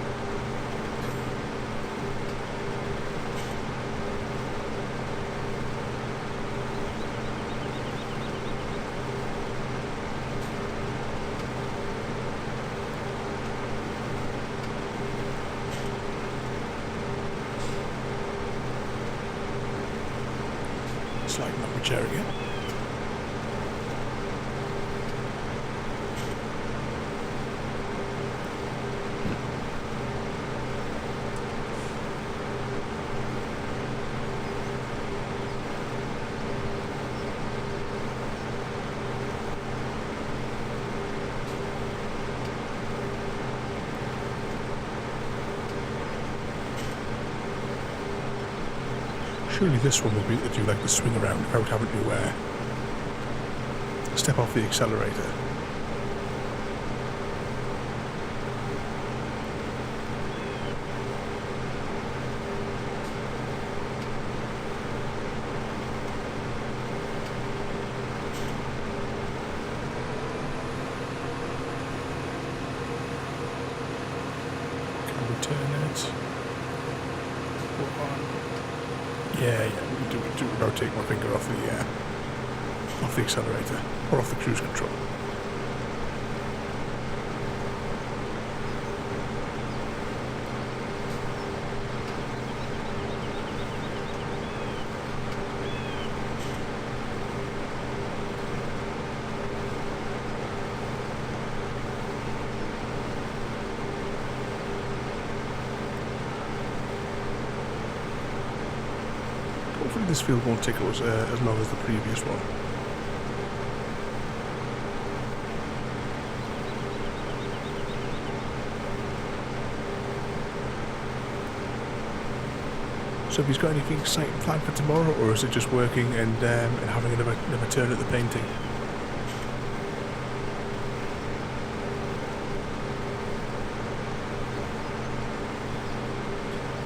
Sliding up a chair again. surely this one will be able to do like the swing around without having to step off the accelerator. Can we turn it? Yeah, do rotate my finger off the accelerator or off the cruise control. Hopefully this field won't take us as long as the previous one. So have you got anything exciting planned for tomorrow, or is it just working and having another turn at the painting?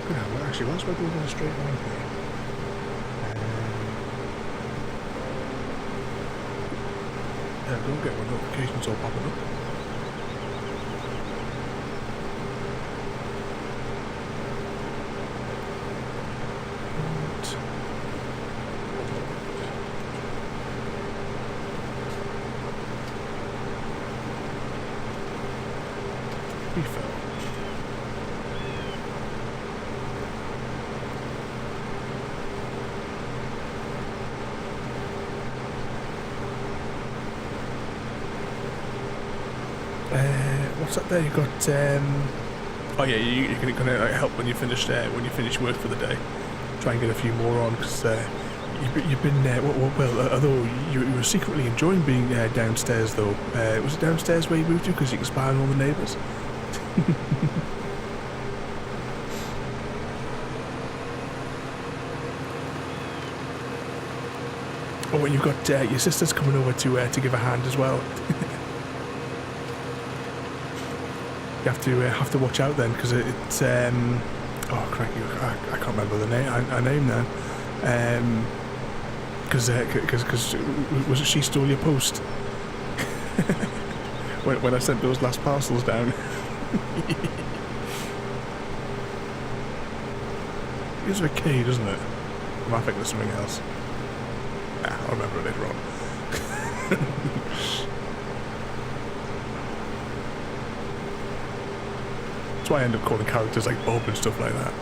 Well, actually, whilst we're going in a straight line here, don't get my notifications all popping up. Refill. What's up there? You got oh yeah, you're gonna like, help when you finish work for the day. Try and get a few more on because you've been well. Although you were secretly enjoying being downstairs, though. Was it downstairs where you moved to because you can spy on all the neighbours? Oh, and you've got your sister's coming over to give a hand as well. You have to watch out then because it's oh crikey, I can't remember the name. Her name now. Because was it she stole your post when I sent those last parcels down? It gives her a K, doesn't it? I might think there's something else. Nah, I'll remember it later on. That's why I end up calling characters like Bob and stuff like that.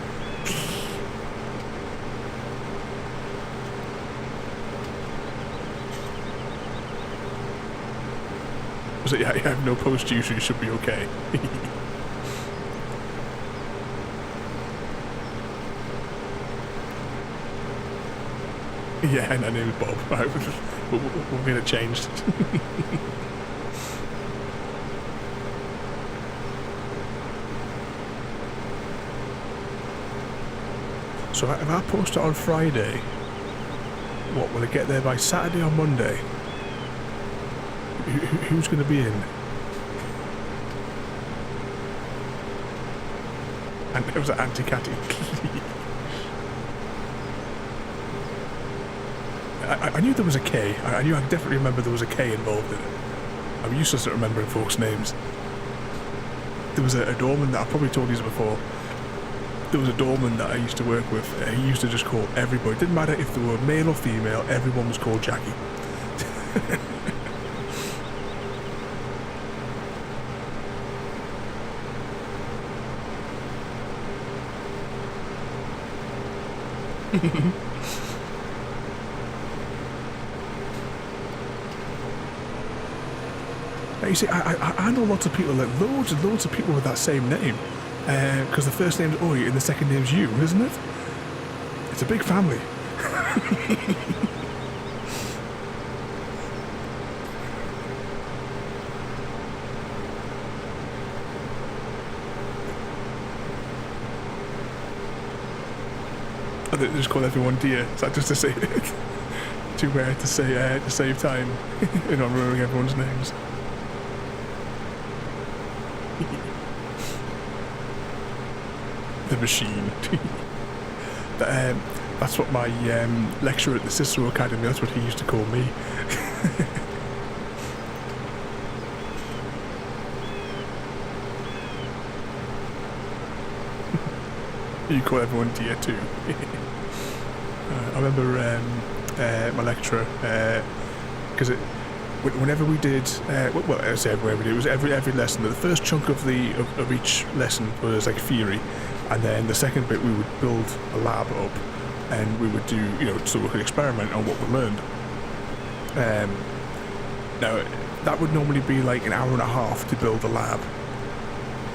So yeah, you have no post use, you should be okay. Yeah, and her name is Bob. Right, we'll get it changed. So if I post it on Friday, what, will it get there by Saturday or Monday? Who's going to be in? And it was an anti-catty. I knew there was a K. I definitely remember there was a K involved in it. I'm useless at remembering folks' names. There was a doorman that I've probably told you before. There was a doorman that I used to work with. He used to just call everybody. It didn't matter if they were male or female. Everyone was called Jackie. Now, you see, I know lots of people, like loads and loads of people with that same name. Because the first name's Oi and the second name's you, isn't it? It's a big family. I think they just call everyone dear. Is that just to say to save time in not remembering everyone's names? The machine. That's what my lecturer at the Cicero Academy, that's what he used to call me. You call everyone dear too. I remember my lecturer, because whenever we did, well, I say whenever we did, it was every lesson. The first chunk of each lesson was like theory, and then the second bit we would build a lab up, and we would do, so we could experiment on what we learned. Now that would normally be like an hour and a half to build a lab,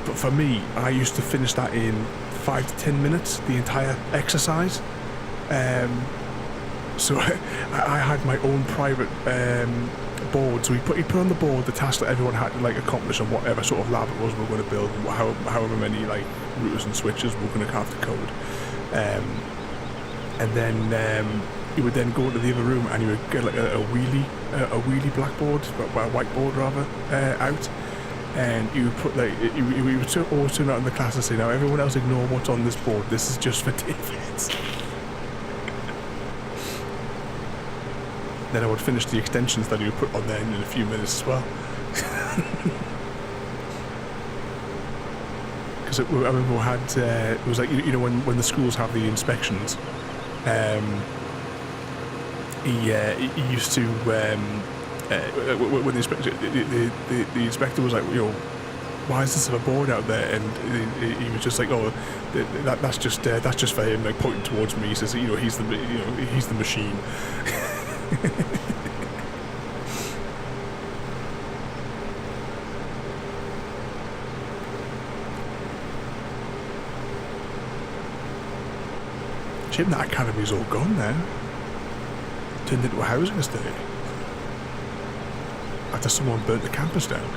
but for me, I used to finish that in 5 to 10 minutes, the entire exercise. So I had my own private board. So he put on the board the task that everyone had to like accomplish on whatever sort of lab it was we were going to build, and however many like routers and switches we were going to have to code. And then you would then go into the other room and you would get like a wheelie blackboard, a whiteboard rather, out. And you would put like you would always turn out in the class and say, now everyone else ignore what's on this board. This is just for David. Then I would finish the extensions that you would put on there in a few minutes as well. Because I remember we had it was like when the schools have the inspections, he used to. When the inspector was like, why is this a board out there? And he was just like, oh, that's just for him, like pointing towards me. He says, he's the machine. Shame that academy's all gone now. Turned into a housing estate. After someone burnt the campus down.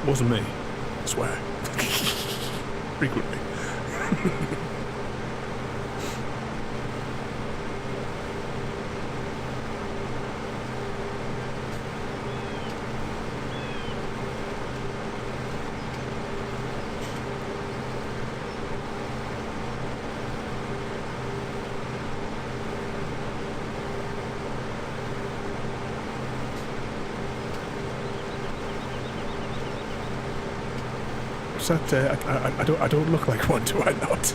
Wasn't me, I swear. Frequently. That I don't look like one, do I not?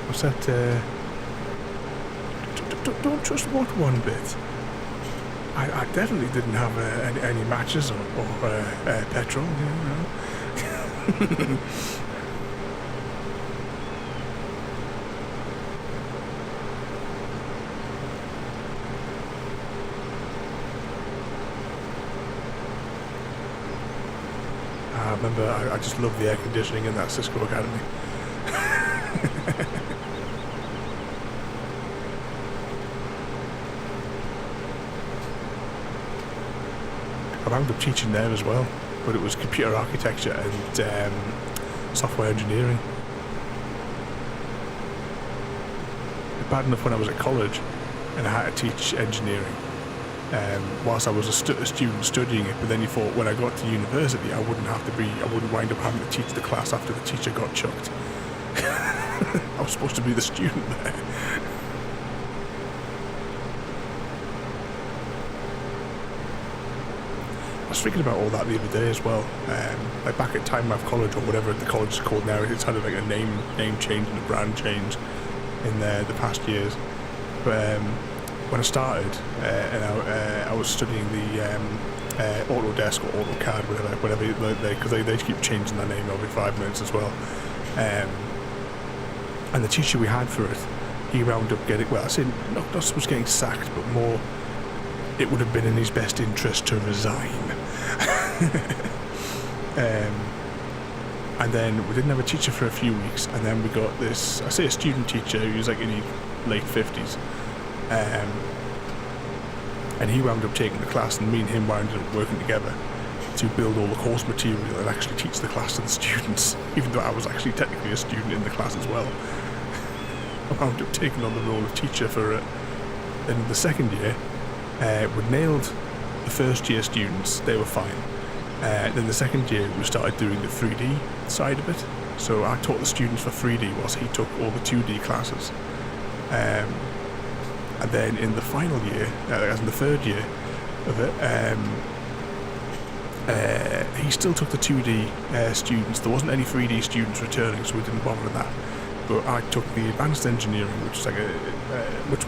What's that? Don't trust one bit. I definitely didn't have any matches or petrol. I remember I just loved the air conditioning in that Cisco Academy. I wound up teaching there as well, but it was computer architecture and software engineering. Bad enough when I was at college and I had to teach engineering. Whilst I was a student studying it, but then you thought when I got to university I wouldn't wind up having to teach the class after the teacher got chucked. I was supposed to be the student there. I was thinking about all that the other day as well. Like back at Time Math College, or whatever the college is called now, it's had like a name change and a brand change in the past years. But when I started, and I was studying the Autodesk or AutoCAD, whatever, because they keep changing their name every 5 minutes as well. And the teacher we had for it, he wound up getting, well, I say not so much getting sacked, but more, it would have been in his best interest to resign. And then we didn't have a teacher for a few weeks, and then we got this, I say a student teacher who was like in his late 50s. And he wound up taking the class, and me and him wound up working together to build all the course material and actually teach the class to the students, even though I was actually technically a student in the class as well. I wound up taking on the role of teacher for it. Then the second year, we nailed the first year students, they were fine. Then the second year we started doing the 3D side of it. So I taught the students for 3D whilst he took all the 2D classes. And then in the final year, as in the third year of it, he still took the 2D students. There wasn't any 3D students returning, so we didn't bother with that. But I took the advanced engineering, which is like a much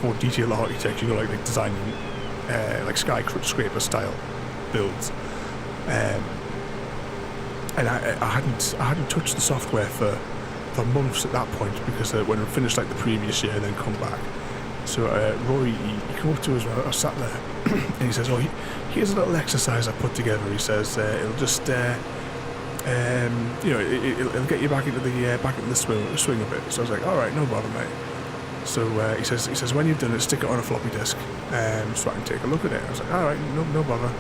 more detailed architecture, like designing like skyscraper style builds. And I hadn't touched the software for months at that point, because when I finished like the previous year and then come back. So Roy, he came up to us when I was sat there, and he says, "Oh, here's a little exercise I put together." He says, "It'll just, it'll get you back into the swing a bit." So I was like, "All right, no bother, mate." So he says, "When you've done it, stick it on a floppy disk, so I can take a look at it." I was like, "All right, no bother."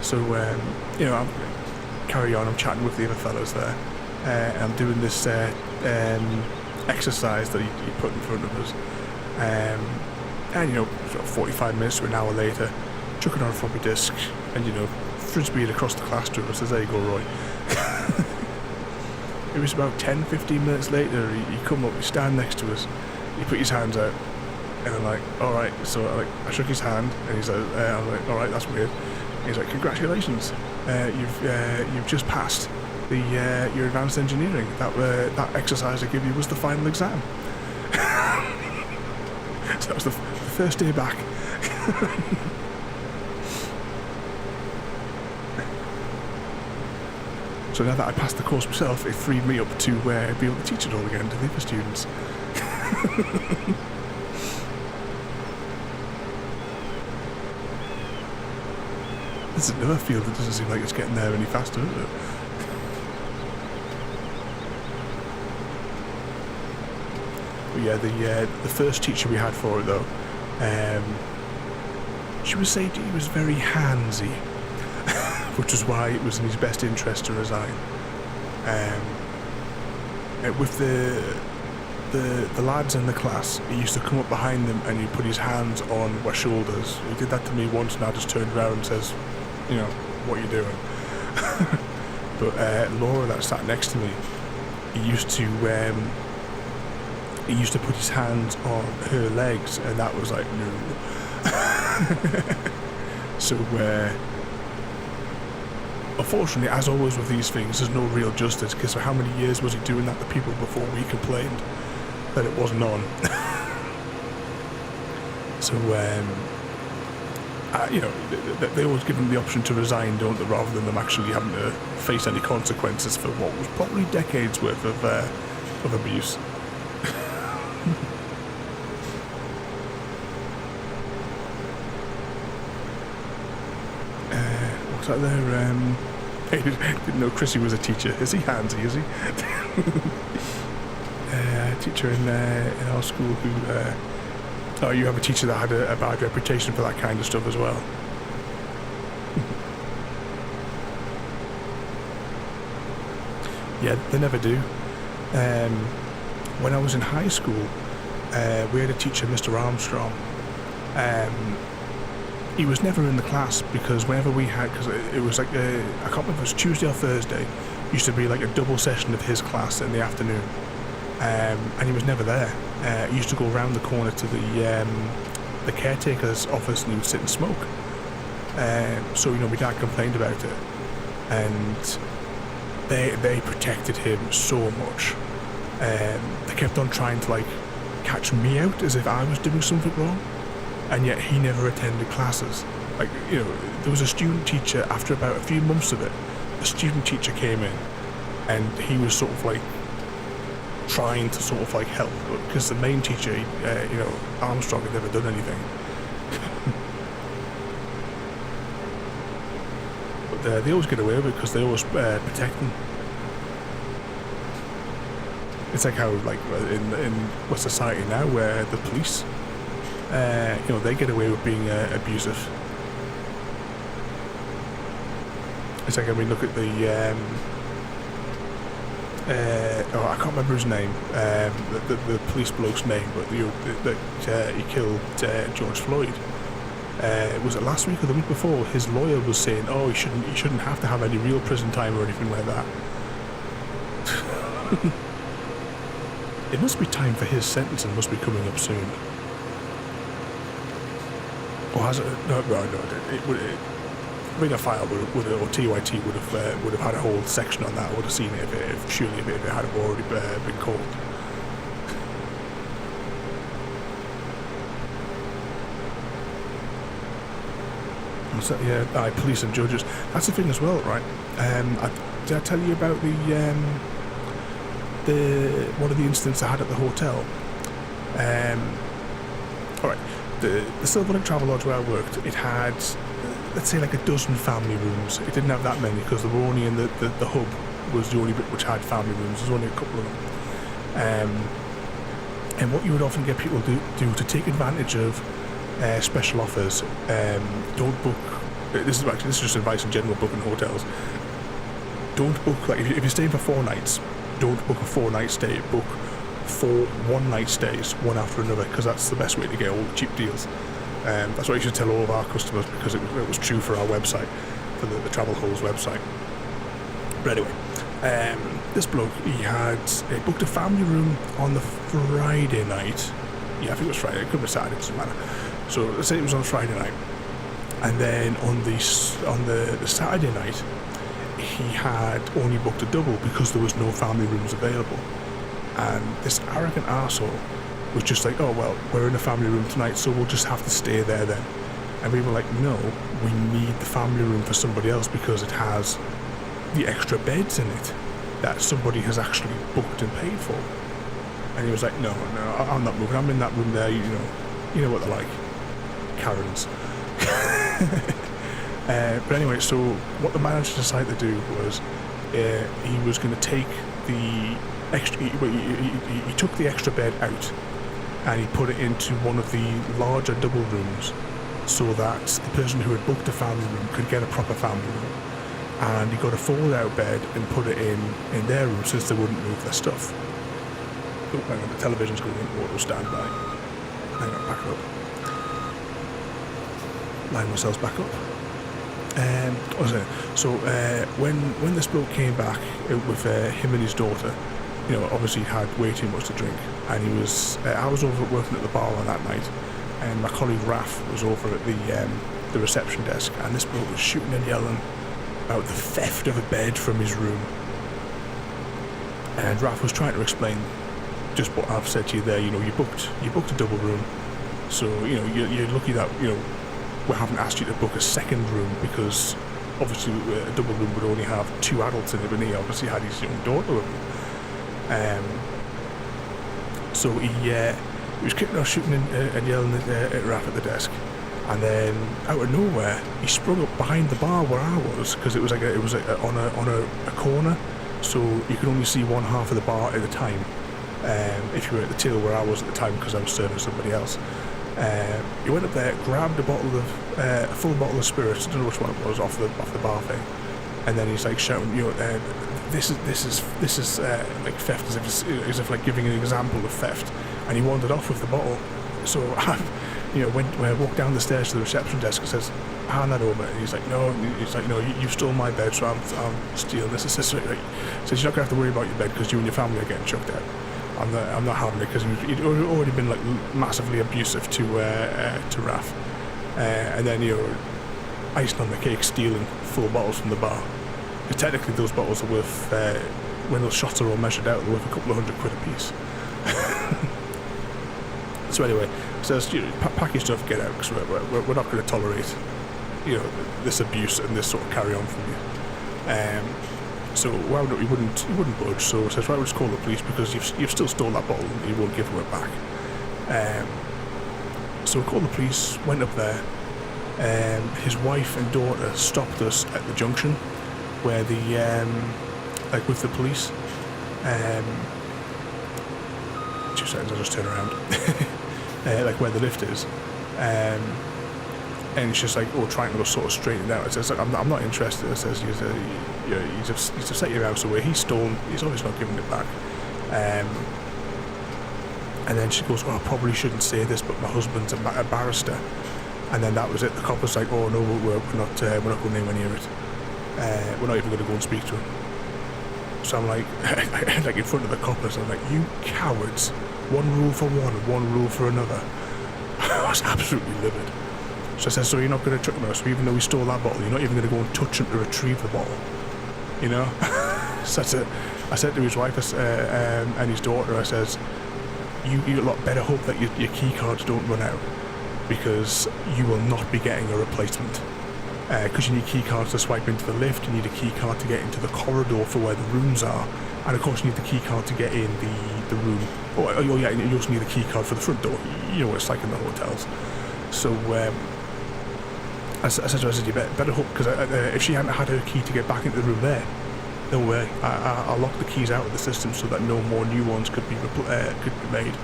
So I'm carry on. I'm chatting with the other fellows there. I'm doing this exercise that he put in front of us. And sort of 45 minutes to an hour later, chuck it on a floppy disk, and frisbee it across the classroom. Says, "There you go, Roy." It was about 10-15 minutes later, he come up, he stand next to us, he put his hands out, and I'm like, "All right." So I shook his hand, and he's like, I'm like, "All right, that's weird." And he's like, "Congratulations, you've just passed your advanced engineering. That exercise I give you was the final exam." So that was the first day back. So now that I passed the course myself, it freed me up to be able to teach it all again to the other students. There's another field that doesn't seem like it's getting there any faster, is it? But yeah, the first teacher we had for it though, she was saying he was very handsy, which was why it was in his best interest to resign. With the lads in the class, he used to come up behind them and he'd put his hands on my shoulders. He did that to me once, and I just turned around and says, "What are you doing?" But Laura, that sat next to me, he used to put his hands on her legs, and that was like, no. So unfortunately, as always with these things, there's no real justice, because for how many years was he doing that to people before we complained that it wasn't on? So they always give them the option to resign, don't they, rather than them actually having to face any consequences for what was probably decades worth of abuse. What's that there? I didn't know Chrissy was a teacher. Is he handsy, is he? A teacher in our school who... you have a teacher that had a bad reputation for that kind of stuff as well. Yeah, they never do. When I was in high school, we had a teacher, Mr. Armstrong. He was never in the class, because whenever we had, because it was like, I can't remember if it was Tuesday or Thursday, used to be like a double session of his class in the afternoon. And he was never there. He used to go around the corner to the caretaker's office, and he would sit and smoke. So my dad complained about it, and they protected him so much. They kept on trying to catch me out as if I was doing something wrong, and yet he never attended classes. There was a student teacher. After about a few months of it, a student teacher came in, and he was sort of trying to sort of help, because the main teacher, Armstrong, had never done anything. But they always get away with it because they always protect them. It's like how in society now, where the police, they get away with being abusive. It's like, I mean, look at the I can't remember his name, the police bloke's name, but he killed George Floyd. Was it last week or the week before? His lawyer was saying, "Oh, he shouldn't have to have any real prison time or anything like that." It must be time for his sentencing. Must be coming up soon. Or has it? No. Ring of Fire or TYT would have had a whole section on that. I would have seen it if it had already been called. So, yeah, police and judges. That's the thing as well, right? Did I tell you about the one of the incidents I had at the hotel? All right, the Silver Travel Lodge where I worked, it had, let's say, like a dozen family rooms. It didn't have that many because they were only in the hub was the only bit which had family rooms. There's only a couple of them. And what you would often get people do to take advantage of special offers, don't book. This is just advice in general booking hotels. Don't book, like, if you're staying for 4 nights, don't book a 4-night stay. Book 4 one-night stays, one after another, because that's the best way to get all the cheap deals. That's what you should tell all of our customers, because it was true for our website, for the Travel Holes website. But anyway, this bloke, he booked a family room on the Friday night. Yeah, I think it was Friday. It could be Saturday, it doesn't matter. So let's say it was on Friday night, and then on the Saturday night, he had only booked a double because there was no family rooms available. And this arrogant arsehole was just like, "Oh well, we're in a family room tonight, so we'll just have to stay there then." And we were like, "No, we need the family room for somebody else because it has the extra beds in it that somebody has actually booked and paid for." And he was like, "No, I'm not moving. I'm in that room there. You know what they're like, Karens." But anyway, so what the manager decided to do was he was going to take the extra. He took the extra bed out and he put it into one of the larger double rooms, so that the person who had booked a family room could get a proper family room. And he got a fold-out bed and put it in their room since they wouldn't move their stuff. Oh, hang on, the television's going in auto standby. Hang on, back it up. Line myself back up. So when this bloke came back with him and his daughter, obviously he had way too much to drink, and he was. I was over working at the bar on that night, and my colleague Raf was over at the reception desk, and this bloke was shooting and yelling about the theft of a bed from his room. And Raf was trying to explain just what I've said to you there. You booked a double room, so you're lucky that we haven't asked you to book a second room, because obviously a double room would only have 2 adults in it, and he obviously had his young daughter with him. So he was kicking off, shooting and yelling at Raf at the desk, and then out of nowhere he sprung up behind the bar where I was, because it was on a corner, so you could only see one half of the bar at a time. If you were at the till where I was at the time, because I was serving somebody else. He went up there, grabbed a full bottle of spirits, I don't know which one it was, off the bar thing, and then he's like shouting, this is like theft, as if like giving an example of theft, and he wandered off with the bottle. So I walked down the stairs to the reception desk and says, "Hand that over," and he's like, "No," you stole my bed, so I'm stealing this. He says, "You're not gonna have to worry about your bed because you and your family are getting chucked out. I'm not having it," because he'd already been like massively abusive to Raf, and then icing on the cake, stealing full bottles from the bar. Because technically those bottles are worth, when those shots are all measured out, they're worth a couple of £100 a piece. So anyway, says, pack your stuff, get out, because we're not going to tolerate this abuse and this sort of carry on from you. So wound up, he wouldn't budge. So he says, right, we'll just call the police because you've still stolen that bottle and you won't give it back. So we called the police, went up there. His wife and daughter stopped us at the junction where with the police. 2 seconds, I'll just turn around. Like where the lift is. And it's just like, trying to sort of straighten it out. I says, like, I'm not interested. I says, he's upset your house away. He's stolen. He's obviously not giving it back. And then she goes, I probably shouldn't say this, but my husband's a barrister. And then that was it. The cop was like, oh no, we're not going anywhere near it. We're not even going to go and speak to him. So I'm like, like in front of the coppers, I'm like, you cowards! One rule for one rule for another. I was absolutely livid. So I said, so you're not going to chuck him out? So even though we stole that bottle, you're not even going to go and touch him to retrieve the bottle, you know? So I said to his wife and his daughter, I says, you lot better hope that your key cards don't run out, because you will not be getting a replacement. Because you need key cards to swipe into the lift, you need a key card to get into the corridor for where the rooms are, and of course you need the key card to get in the room. Oh yeah, you also need a key card for the front door. You know what it's like in the hotels. So I said to her, you better hope, because if she hadn't had her key to get back into the room there, no way. I'll lock the keys out of the system so that no more new ones could be made.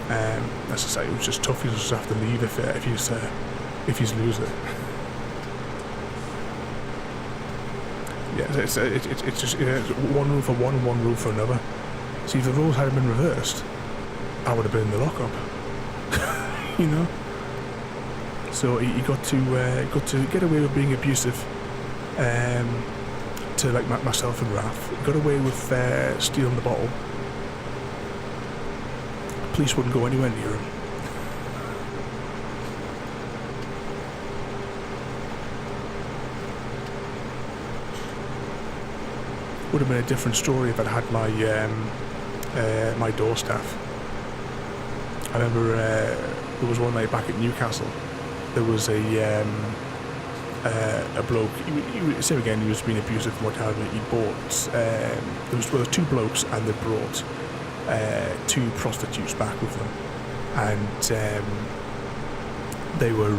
As I say, it was just tough. You just have to leave if he's lose it. Yeah, it's just one rule for one and one rule for another. See, if the rules hadn't been reversed, I would have been in the lockup. You know. So he got to get away with being abusive to like myself and Raph. He got away with stealing the bottle. Police wouldn't go anywhere near him. Would have been a different story if I'd had my my door staff. I remember there was one night back at Newcastle. There was a bloke. Same again. He was being abusive and what have you. He bought. There was two blokes, and they brought two prostitutes back with them, and they were.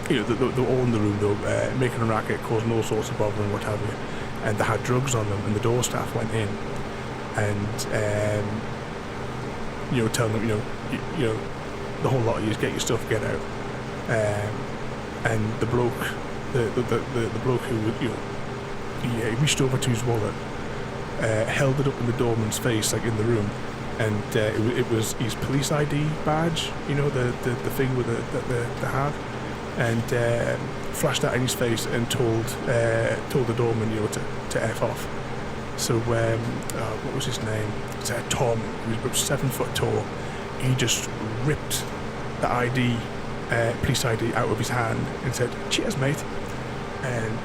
They were all in the room, they were making a racket, causing all sorts of bother and what have you, and they had drugs on them, and the door staff went in and telling them, the whole lot of you, get your stuff, get out. And the bloke, the bloke who, he reached over to his wallet, held it up in the doorman's face, like in the room, and it was his police ID badge, the thing with the hat. And flashed that in his face and told the doorman, to F off. So what was his name? It's Tom. He was about 7 foot tall. He just ripped the ID, police ID, out of his hand and said, "Cheers, mate." And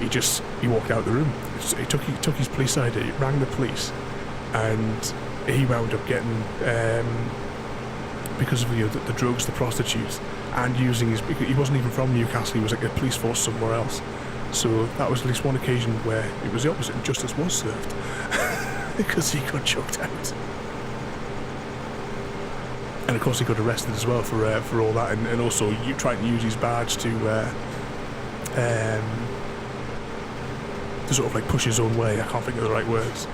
he walked out of the room. He took his police ID, rang the police, and he wound up getting because of the drugs, the prostitutes, and using he wasn't even from Newcastle, he was like a police force somewhere else. So that was at least one occasion where it was the opposite and justice was served because he got chucked out. And of course he got arrested as well for all that, and also you trying to use his badge to sort of like push his own way. I can't think of the right words.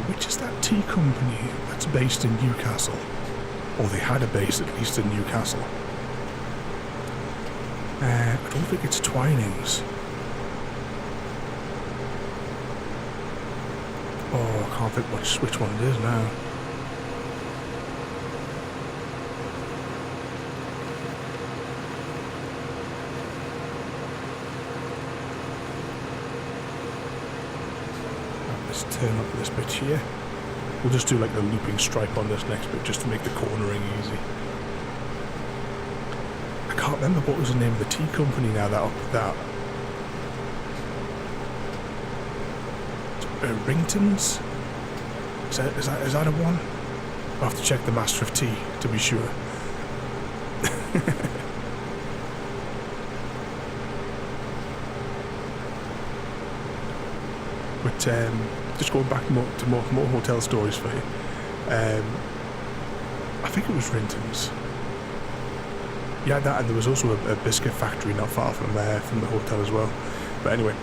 Which is that tea company that's based in Newcastle? Or they had a base at least in Newcastle. I don't think it's Twinings. Oh, I can't think which one it is now. Let's turn up this bit here. We'll just do like the looping stripe on this next bit just to make the cornering easy. I can't remember what was the name of the tea company now that Ringtons? Is that a one? I'll have to check the Master of Tea to be sure. But just going back to more hotel stories for you. I think it was Ringtons. Yeah, that, and there was also a biscuit factory not far from the hotel as well. But anyway,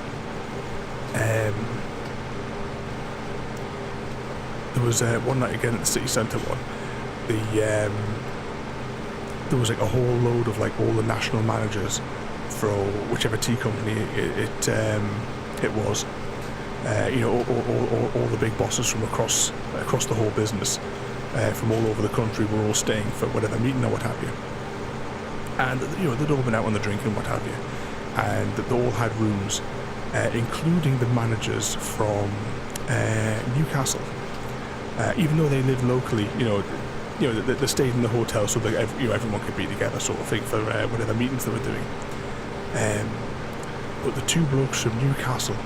there was one night again at the city centre one. There was like a whole load of like all the national managers for whichever tea company it was. All the big bosses from across the whole business, from all over the country, were all staying for whatever meeting or what have you. And they'd all been out on the drink and what have you, and they all had rooms, including the managers from Newcastle. Even though they live locally, they stayed in the hotel so that everyone could be together, sort of thing, for whatever meetings they were doing. But the two blokes from Newcastle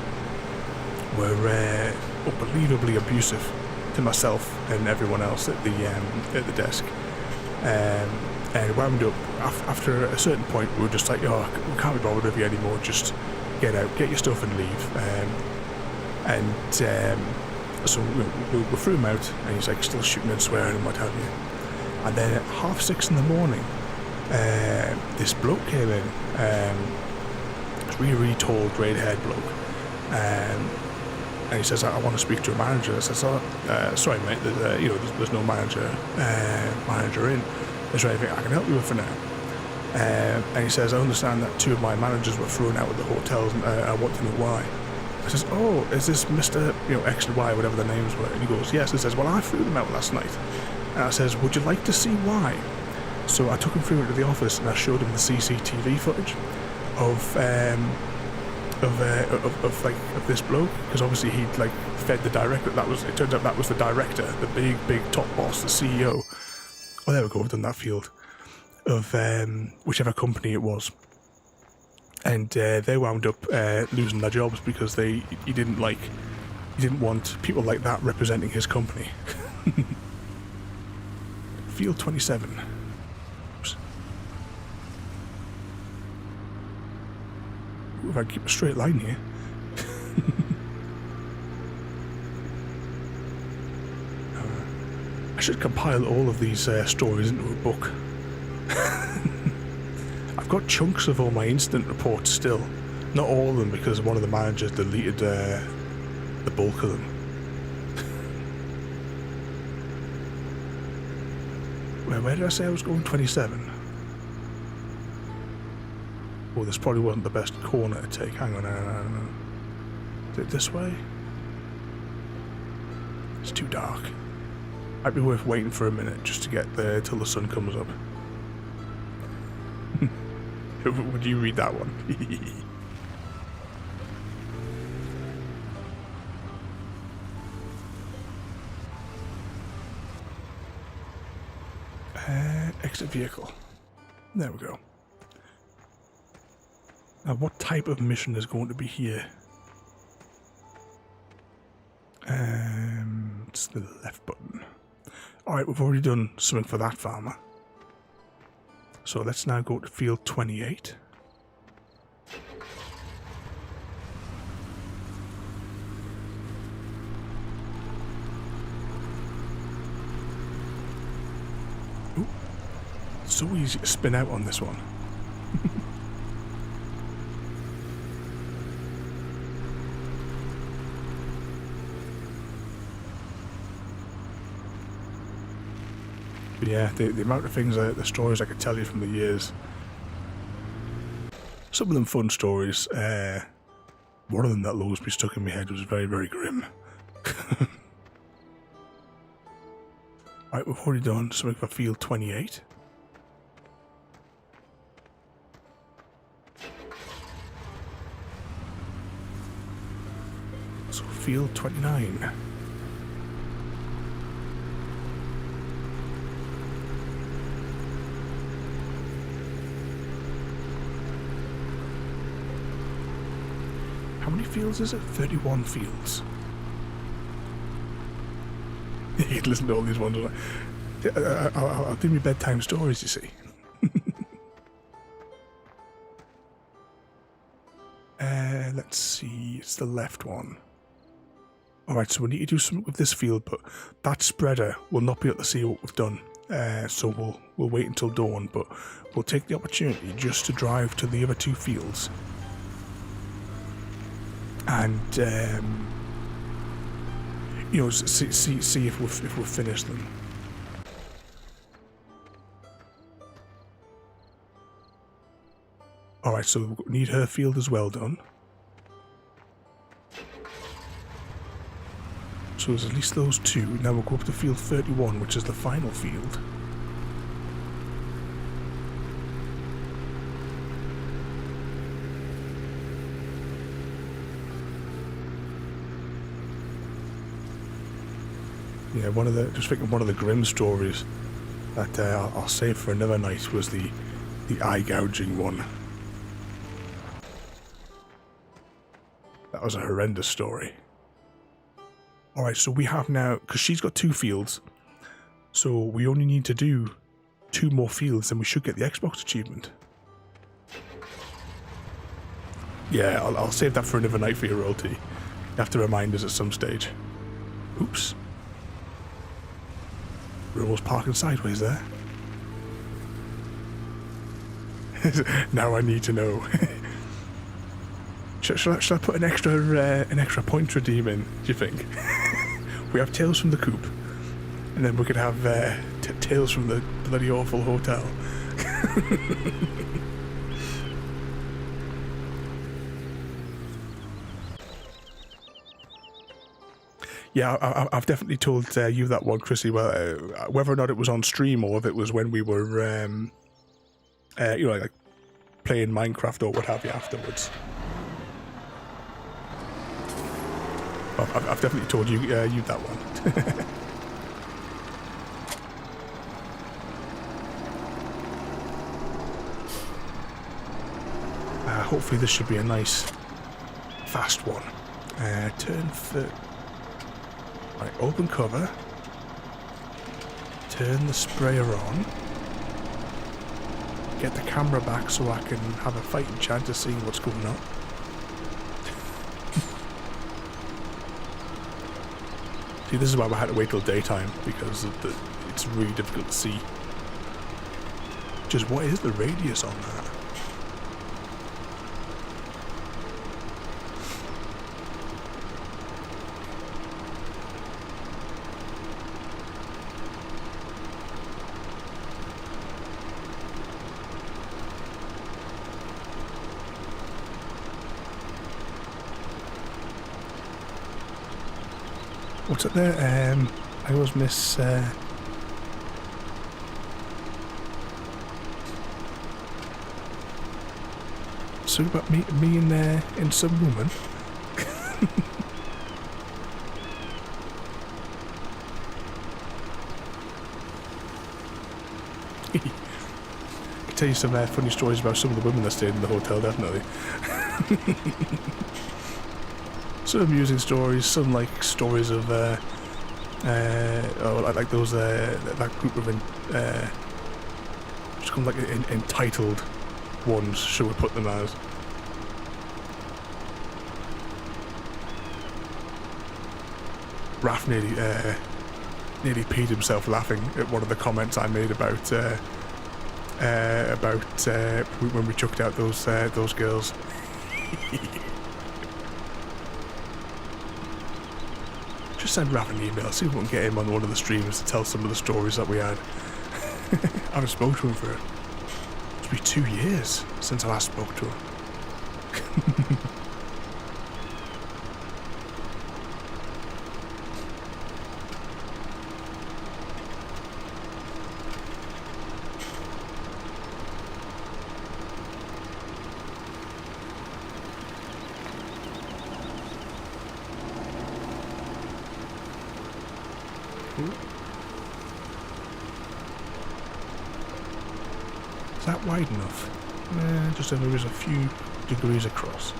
were unbelievably abusive to myself and everyone else at the desk. And wound up after a certain point, we were just like, oh, we can't be bothered with you anymore. Just get out, get your stuff, and leave. So we threw him out, and he's like still shooting and swearing and what have you. And then at 6:30 in the morning, this bloke came in. This really tall, grey-haired bloke. And he says, I want to speak to a manager. I says, sorry mate, there's no manager in. Is there anything I can help you with for now? And he says, I understand that 2 of my managers were thrown out of the hotels, and I want to know why. I says, oh, is this Mr. X and Y, whatever the names were? And he goes, yes. And says, well, I threw them out last night. And I says, would you like to see why? So I took him through into the office, and I showed him the CCTV footage of this bloke, because obviously he'd like fed the director. It turns out that was the director, the big top boss, the CEO. Oh, there we go. I've done that field of whichever company it was, and they wound up losing their jobs because he didn't want people like that representing his company. Field 27. Oops. Ooh, if I keep a straight line here. I should compile all of these stories into a book. I've got chunks of all my incident reports still. Not all of them, because one of the managers deleted the bulk of them. Where did I say I was going? 27? Oh, this probably wasn't the best corner to take. Hang on. Is it this way? It's too dark. Might be worth waiting for a minute just to get there till the sun comes up. Would you read that one? Exit vehicle. There we go. Now, what type of mission is going to be here? It's the left button. Alright, we've already done something for that farmer. So let's now go to field 28. Ooh, it's so easy to spin out on this one. But yeah, the amount of things, the stories I could tell you from the years. Some of them fun stories. One of them that will always be stuck in my head was very, very grim. Right, we've already done something for field 28. So field 29. How many fields is it? 31 fields. You'd listen to all these ones. I'll do my bedtime stories, you see. Let's see. It's the left one. Alright, so we need to do something with this field, but that spreader will not be able to see what we've done. So we'll wait until dawn, but we'll take the opportunity just to drive to the other 2 fields. and you know, see if we've finished them. All right, so we need her field as well done. So there's at least those two. Now we'll go up to field 31, which is the final field. Yeah, just thinking one of the grim stories that I'll save for another night was the eye gouging one. That was a horrendous story. Alright, so we have now, because she's got 2 fields, so we only need to do 2 more fields and we should get the Xbox achievement. Yeah, I'll save that for another night for your royalty. You have to remind us at some stage. Oops. We're almost parking sideways there. Now I need to know. Shall I put an extra point redeem in, do you think? We have Tales from the Coop, and then we could have Tales from the bloody awful hotel. Yeah, I've definitely told you that one, Chrissy. Well, whether or not it was on stream or if it was when we were, you know, like playing Minecraft or what have you afterwards. I've definitely told you you that one. Hopefully this should be a nice fast one. Turn for... Right, open cover. Turn the sprayer on. Get the camera back so I can have a fighting chance of seeing what's going on. See, this is why we had to wait till daytime, because it's really difficult to see. Just what is the radius on that? What's up there? I always miss so about me and some woman. I can tell you some funny stories about some of the women that stayed in the hotel, definitely. Some amusing stories, some like stories of like those that group of just come like entitled ones, shall we put them as. Raph nearly peed himself laughing at one of the comments I made about when we chucked out those girls. Just send Raph an email, see if we can get him on one of the streams to tell some of the stories that we had. I haven't spoken to him for it's been 2 years since I last spoke to him. Is that wide enough? Just maybe there's a few degrees across.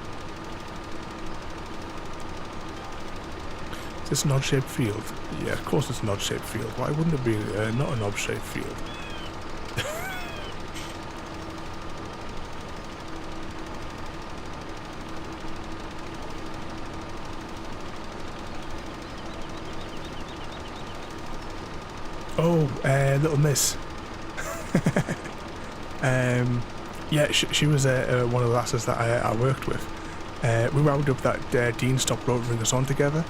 Is this an odd-shaped field? Yeah, of course it's an odd-shaped field. Why wouldn't it be not an odd-shaped field? Oh, Little Miss. Yeah, she was one of the lasses that I worked with. we wound up that Dean stopped bringing us on together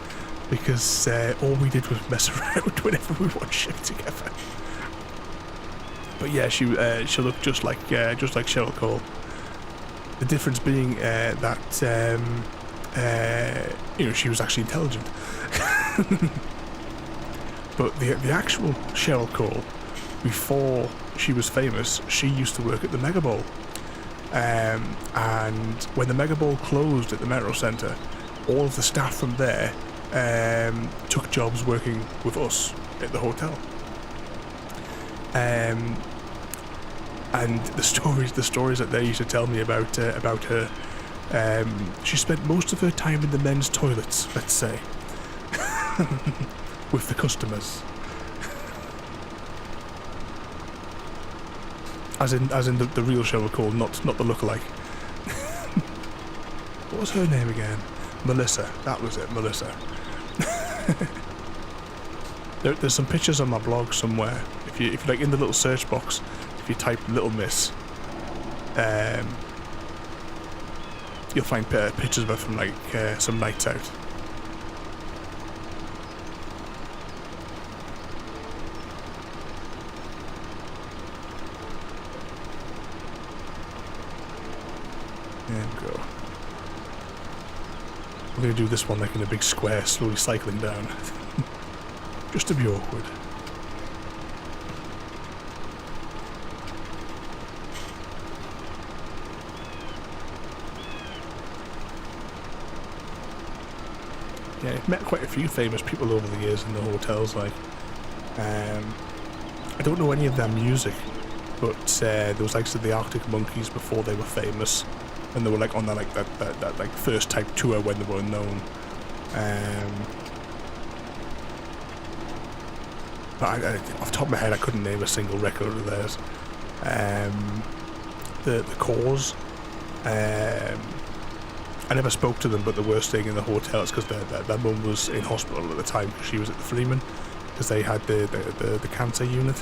because all we did was mess around whenever we watched shit together. But yeah, she looked just like Cheryl Cole. The difference being that she was actually intelligent. But the actual Cheryl Cole, before she was famous, she used to work at the Mega Bowl. And when the Mega Bowl closed at the Metro Centre, all of the staff from there took jobs working with us at the hotel. And the stories that they used to tell me about her, she spent most of her time in the men's toilets, let's say, with the customers. As in the real Cheryl Cole, not the lookalike. What was her name again? Melissa. That was it, Melissa. There's some pictures on my blog somewhere. If you like in the little search box, if you type Little Miss, you'll find pictures of her from like some nights out. There we go. We're going to do this one like in a big square, slowly cycling down. Just to be awkward. Yeah, I've met quite a few famous people over the years in the hotels. Like, I don't know any of their music, but there was like the Arctic Monkeys before they were famous, and they were like on that like first type tour when they were unknown. But off the top of my head, I couldn't name a single record of theirs. The Cause. I never spoke to them, but they were staying in the hotel. It's because their mum was in hospital at the time because she was at the Freeman, because they had the cancer unit.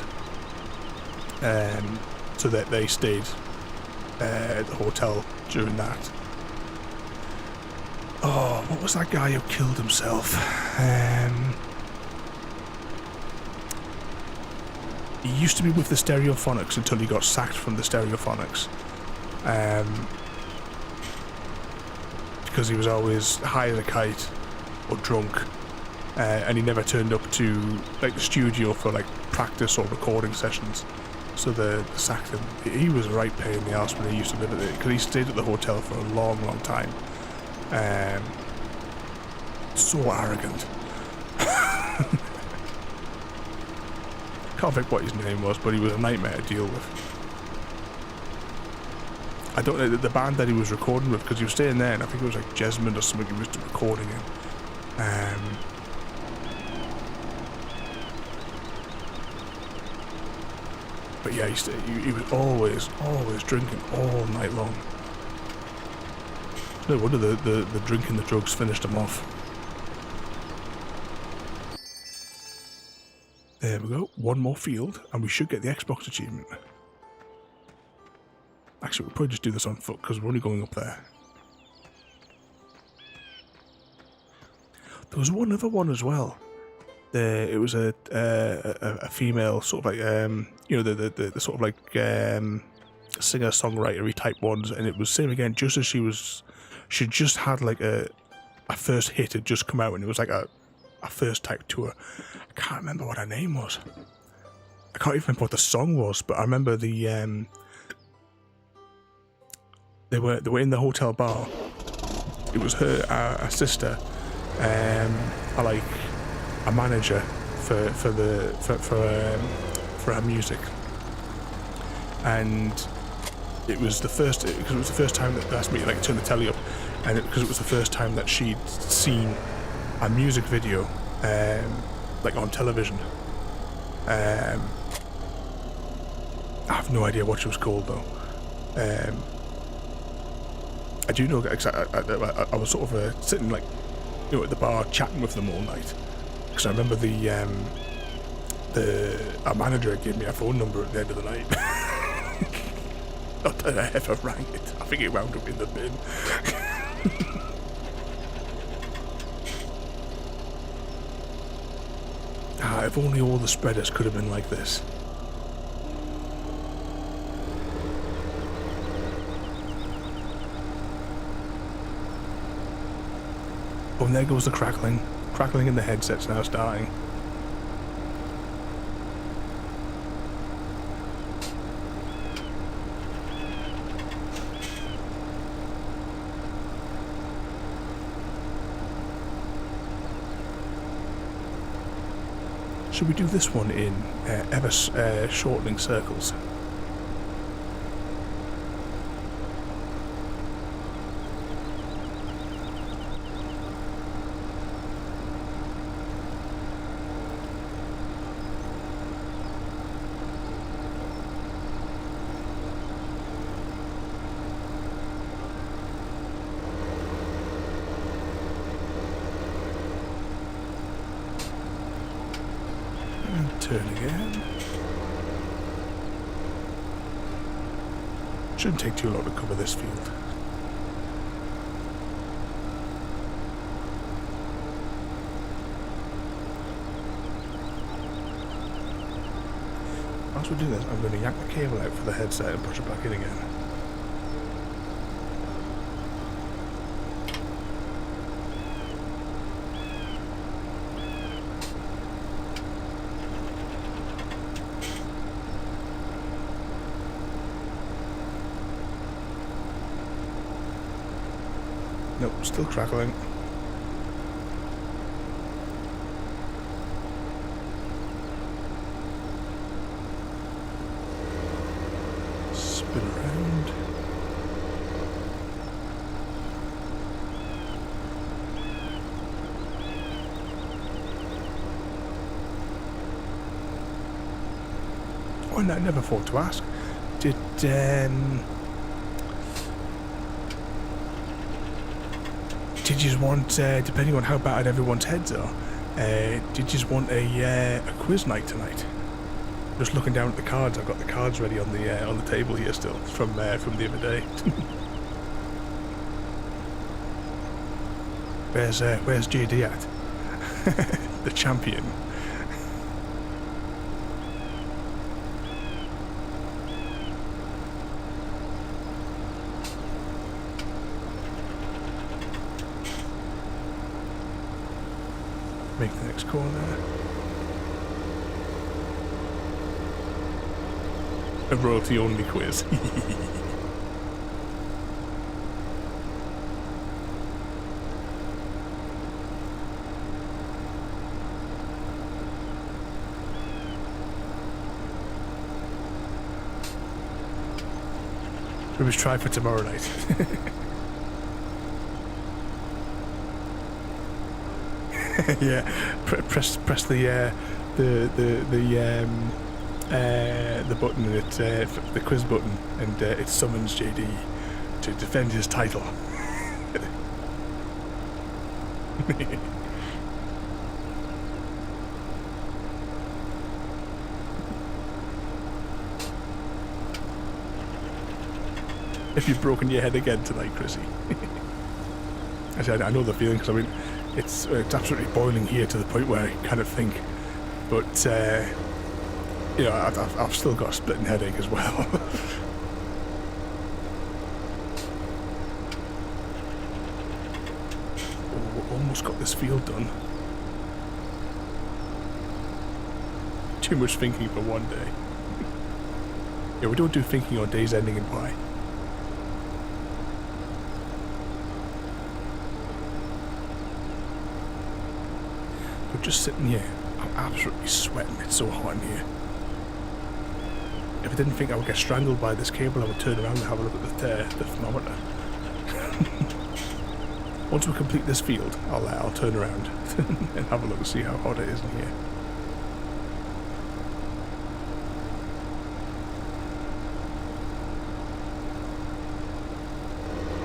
So that they stayed at the hotel during that. Oh, what was that guy who killed himself? He used to be with the Stereophonics until he got sacked from the Stereophonics. Because he was always high as a kite or drunk, and he never turned up to like the studio for like practice or recording sessions. So they sacked him. He was a right pain in the arse when he used to live at it, because he stayed at the hotel for a long, long time. So arrogant. Can't think what his name was, but he was a nightmare to deal with. I don't know the band that he was recording with, because he was staying there, and I think it was like Jesmond or something he was recording in. But yeah, he was always drinking all night long. No wonder the drinking, the drugs finished him off. There we go, one more field, and we should get the Xbox achievement. Actually, we'll probably just do this on foot, because we're only going up there. There was one other one as well. It was a female sort of like the sort of like singer-songwriter-y type ones, and it was same again. Just as she just had like a first hit had just come out, and it was like a first type tour. I can't remember what her name was. I can't even remember what the song was, but I remember the they were in the hotel bar. It was her, a sister, like a manager for her music, and it was the first, because it was the first time that they asked me to like turn the telly up, and because it was the first time that she'd seen a music video like on television. I have no idea what she was called though. I do know that I was sort of sitting like at the bar chatting with them all night, because I remember our manager gave me a phone number at the end of the night. Not that I ever rang it. I think it wound up in the bin. Ah, if only all the spreaders could have been like this. Oh, and there goes the crackling. Crackling in the headset's now starting. Should we do this one in ever shortening circles? Turn again. Shouldn't take too long to cover this field. As we do this, I'm going to yank the cable out for the headset and push it back in again. Nope, still crackling. Spin around. Oh, no, I never thought to ask. Did you want, depending on how bad everyone's heads are, did you just want a quiz night tonight? Just looking down at the cards, I've got the cards ready on the table here still from the other day. Where's JD at? The champion. Make the next corner. A royalty only quiz. We must try for tomorrow night. Yeah, press the button, and it the quiz button, and it summons JD to defend his title. If you've broken your head again tonight, Chrissy. Actually, I know the feeling, because I mean, it's absolutely boiling here to the point where I kind of think, but you know, I've still got a splitting headache as well. Oh, almost got this field done. Too much thinking for one day. Yeah, we don't do thinking on days ending in Y. Just sitting here, I'm absolutely sweating. It's so hot in here. If I didn't think I would get strangled by this cable, I would turn around and have a look at the thermometer. Once we complete this field, I'll turn around and have a look and see how hot it is in here.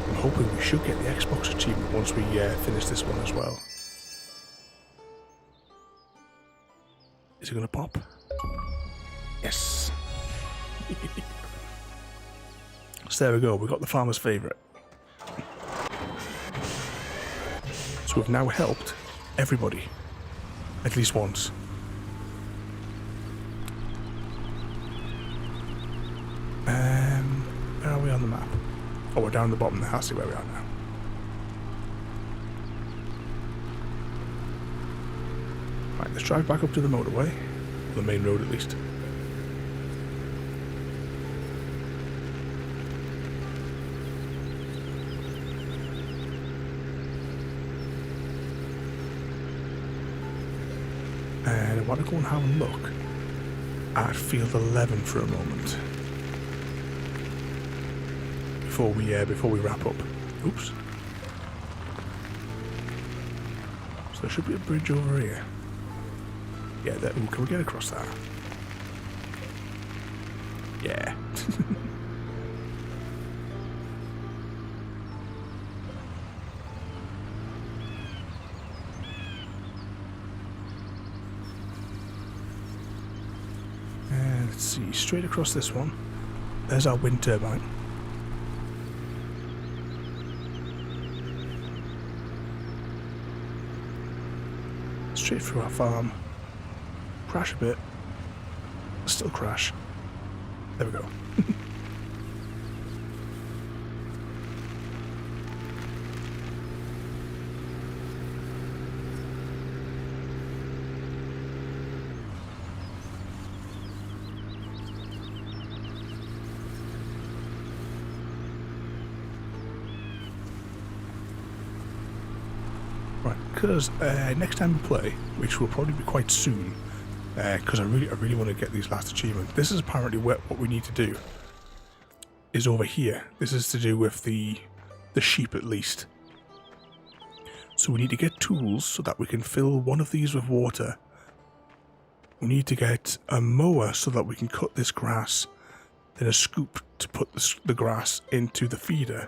I'm hoping we should get the Xbox achievement once we finish this one as well. Is it going to pop? Yes. So there we go. We got the farmer's favourite. So we've now helped everybody. At least once. Where are we on the map? Oh, we're down the bottom there. I'll see where we are now. Right, let's drive back up to the motorway. The main road at least. And I want to go and have a look at Field 11 for a moment. Before we wrap up. Oops. So there should be a bridge over here. Yeah, ooh, can we get across that? Yeah. And let's see, straight across this one. There's our wind turbine. Straight through our farm. Crash a bit. Still crash. There we go. Right, because next time we play, which will probably be quite soon, because I really want to get these last achievements. This is apparently what we need to do. Is over here. This is to do with the sheep at least. So we need to get tools so that we can fill one of these with water. We need to get a mower so that we can cut this grass, then a scoop to put the grass into the feeder.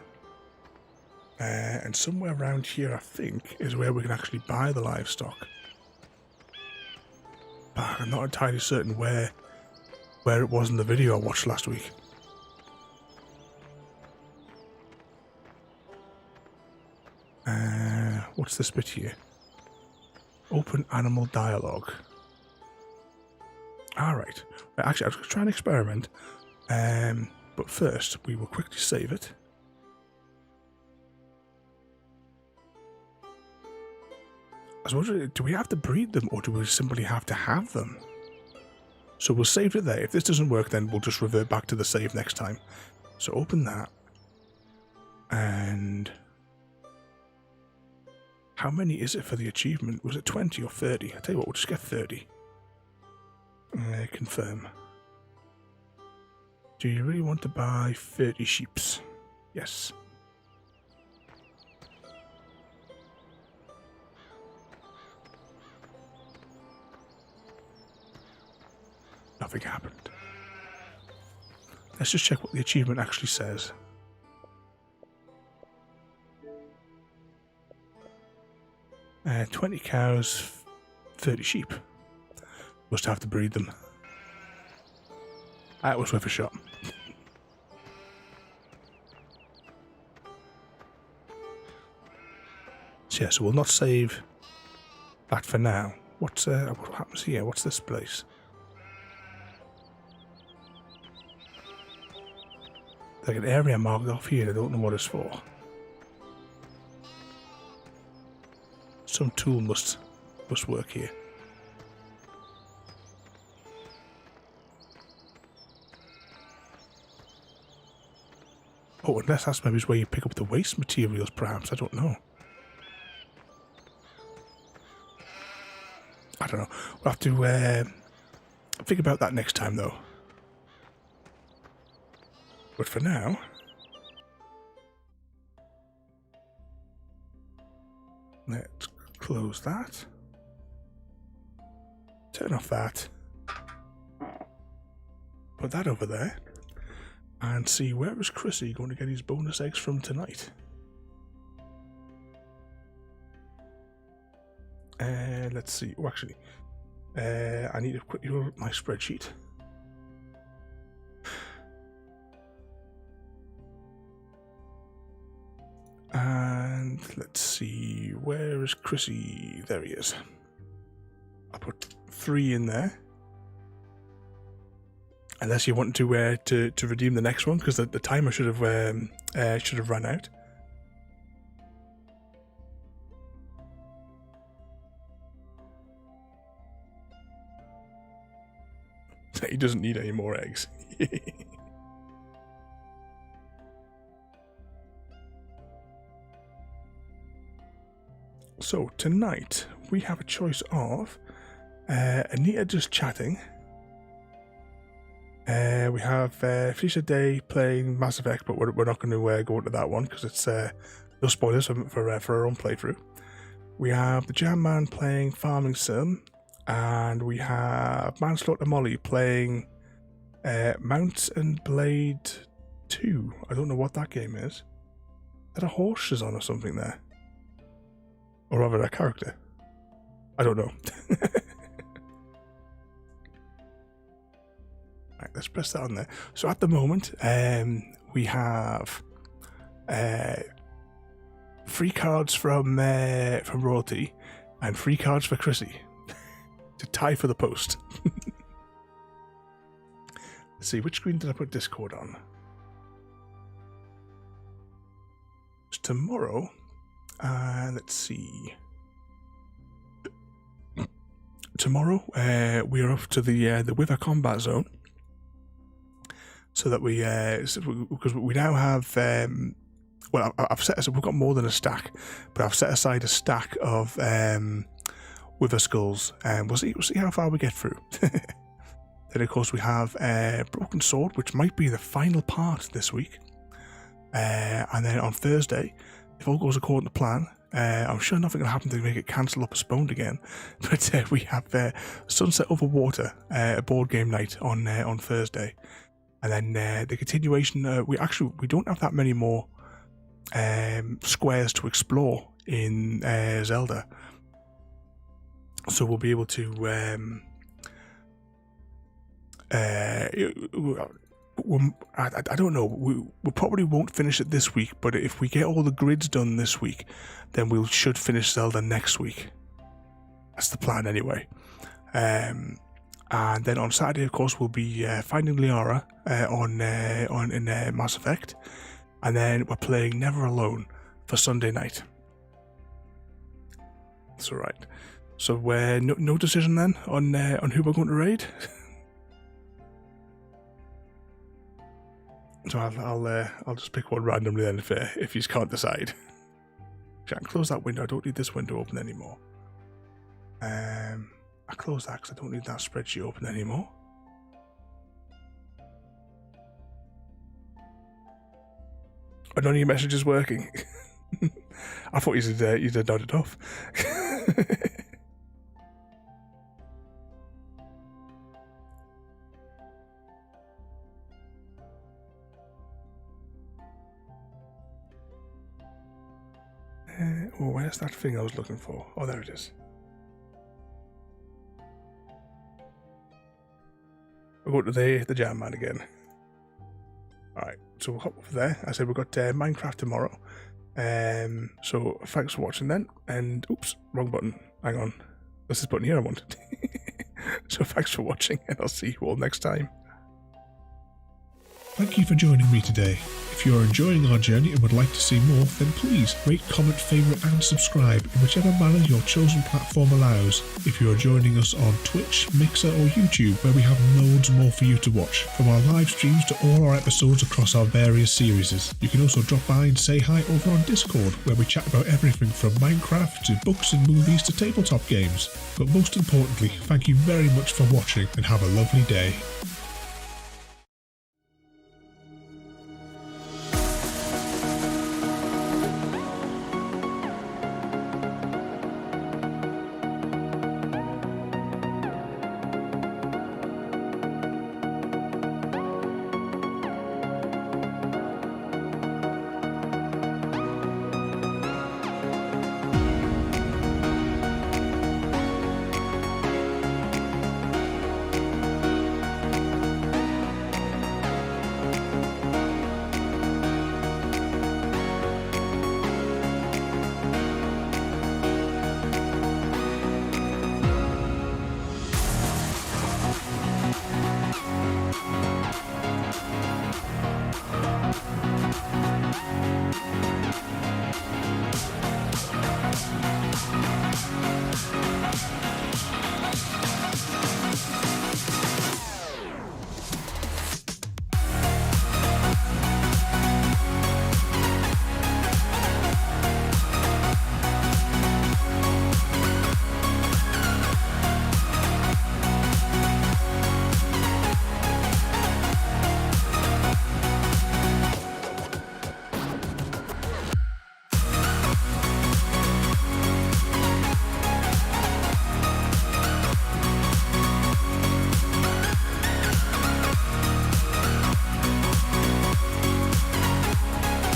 And somewhere around here, I think, is where we can actually buy the livestock. But I'm not entirely certain where it was in the video I watched last week. What's this bit here? Open animal dialogue. Alright. Actually, I was going to try and experiment. But first, we will quickly save it. I was wondering, do we have to breed them or do we simply have to have them? So we'll save it there. If this doesn't work, then we'll just revert back to the save next time. So open that. And how many is it for the achievement? Was it 20 or 30? I tell you what, we'll just get 30. Confirm. Do you really want to buy 30 sheeps? Yes. Nothing happened. Let's just check what the achievement actually says. Uh, 20 cows, 30 sheep. Must have to breed them. That was worth a shot. So yeah, so we'll not save that for now. What happens here? What's this place? Like an area marked off here, I don't know what it's for. Some tool must work here. Oh, unless that's maybe where you pick up the waste materials, perhaps. I don't know. I don't know. We'll have to think about that next time, though. But for now, let's close that. Turn off that. Put that over there. And see, where is Chrissy going to get his bonus eggs from tonight? Let's see. Oh, actually, I need to quickly look at my spreadsheet. And And let's see, where is Chrissy? There he is. I'll put 3 in there. Unless you want to redeem the next one, because the timer should have run out. He doesn't need any more eggs. So tonight we have a choice of Anita just chatting. We have Felicia Day playing Mass Effect, but we're not going to go into that one because it's no spoilers for our own playthrough. We have the Jam Man playing Farming Sim, and we have Manslaughter Molly playing Mount and Blade 2. I don't know what that game is. Is that a horse is on or something there? Or rather a character? I don't know. Right, let's press that on there. So at the moment, we have free cards from Royalty and free cards for Chrissy to tie for the post. Let's see, which screen did I put Discord on? It's tomorrow. Let's see. Tomorrow, we are off to the Wither Combat Zone. So that because we now have, well, I've set aside, we've got more than a stack, but I've set aside a stack of Wither Skulls, and we'll see how far we get through. Then, of course, we have Broken Sword, which might be the final part this week. And then on Thursday, if all goes according to plan, I'm sure nothing will happen to make it cancelled or postponed again. But we have Sunset Over Water, a board game night on Thursday. And then the continuation, we don't have that many more squares to explore in Zelda. So we'll be able to I don't know, we probably won't finish it this week, but if we get all the grids done this week, then we should finish Zelda next week. That's the plan anyway. And then on Saturday, of course, we'll be finding Liara in Mass Effect, and then we're playing Never Alone for Sunday night. That's all right. So no decision then on who we're going to raid. So I'll just pick one randomly then if you can't decide. I can close that window. I don't need this window open anymore. I close that because I don't need that spreadsheet open anymore. Are none of your messages working? I thought you'd nodded off. Where's that thing I was looking for? Oh, there it is. We'll go to the Jam Man again. Alright, so we'll hop over there. I said we've got Minecraft tomorrow. So thanks for watching then. And oops, wrong button. Hang on. This is the button here I wanted. So thanks for watching, and I'll see you all next time. Thank you for joining me today. If you are enjoying our journey and would like to see more, then please rate, comment, favourite and subscribe in whichever manner your chosen platform allows. If you are joining us on Twitch, Mixer or YouTube, where we have loads more for you to watch, from our live streams to all our episodes across our various series. You can also drop by and say hi over on Discord, where we chat about everything from Minecraft to books and movies to tabletop games. But most importantly, thank you very much for watching and have a lovely day.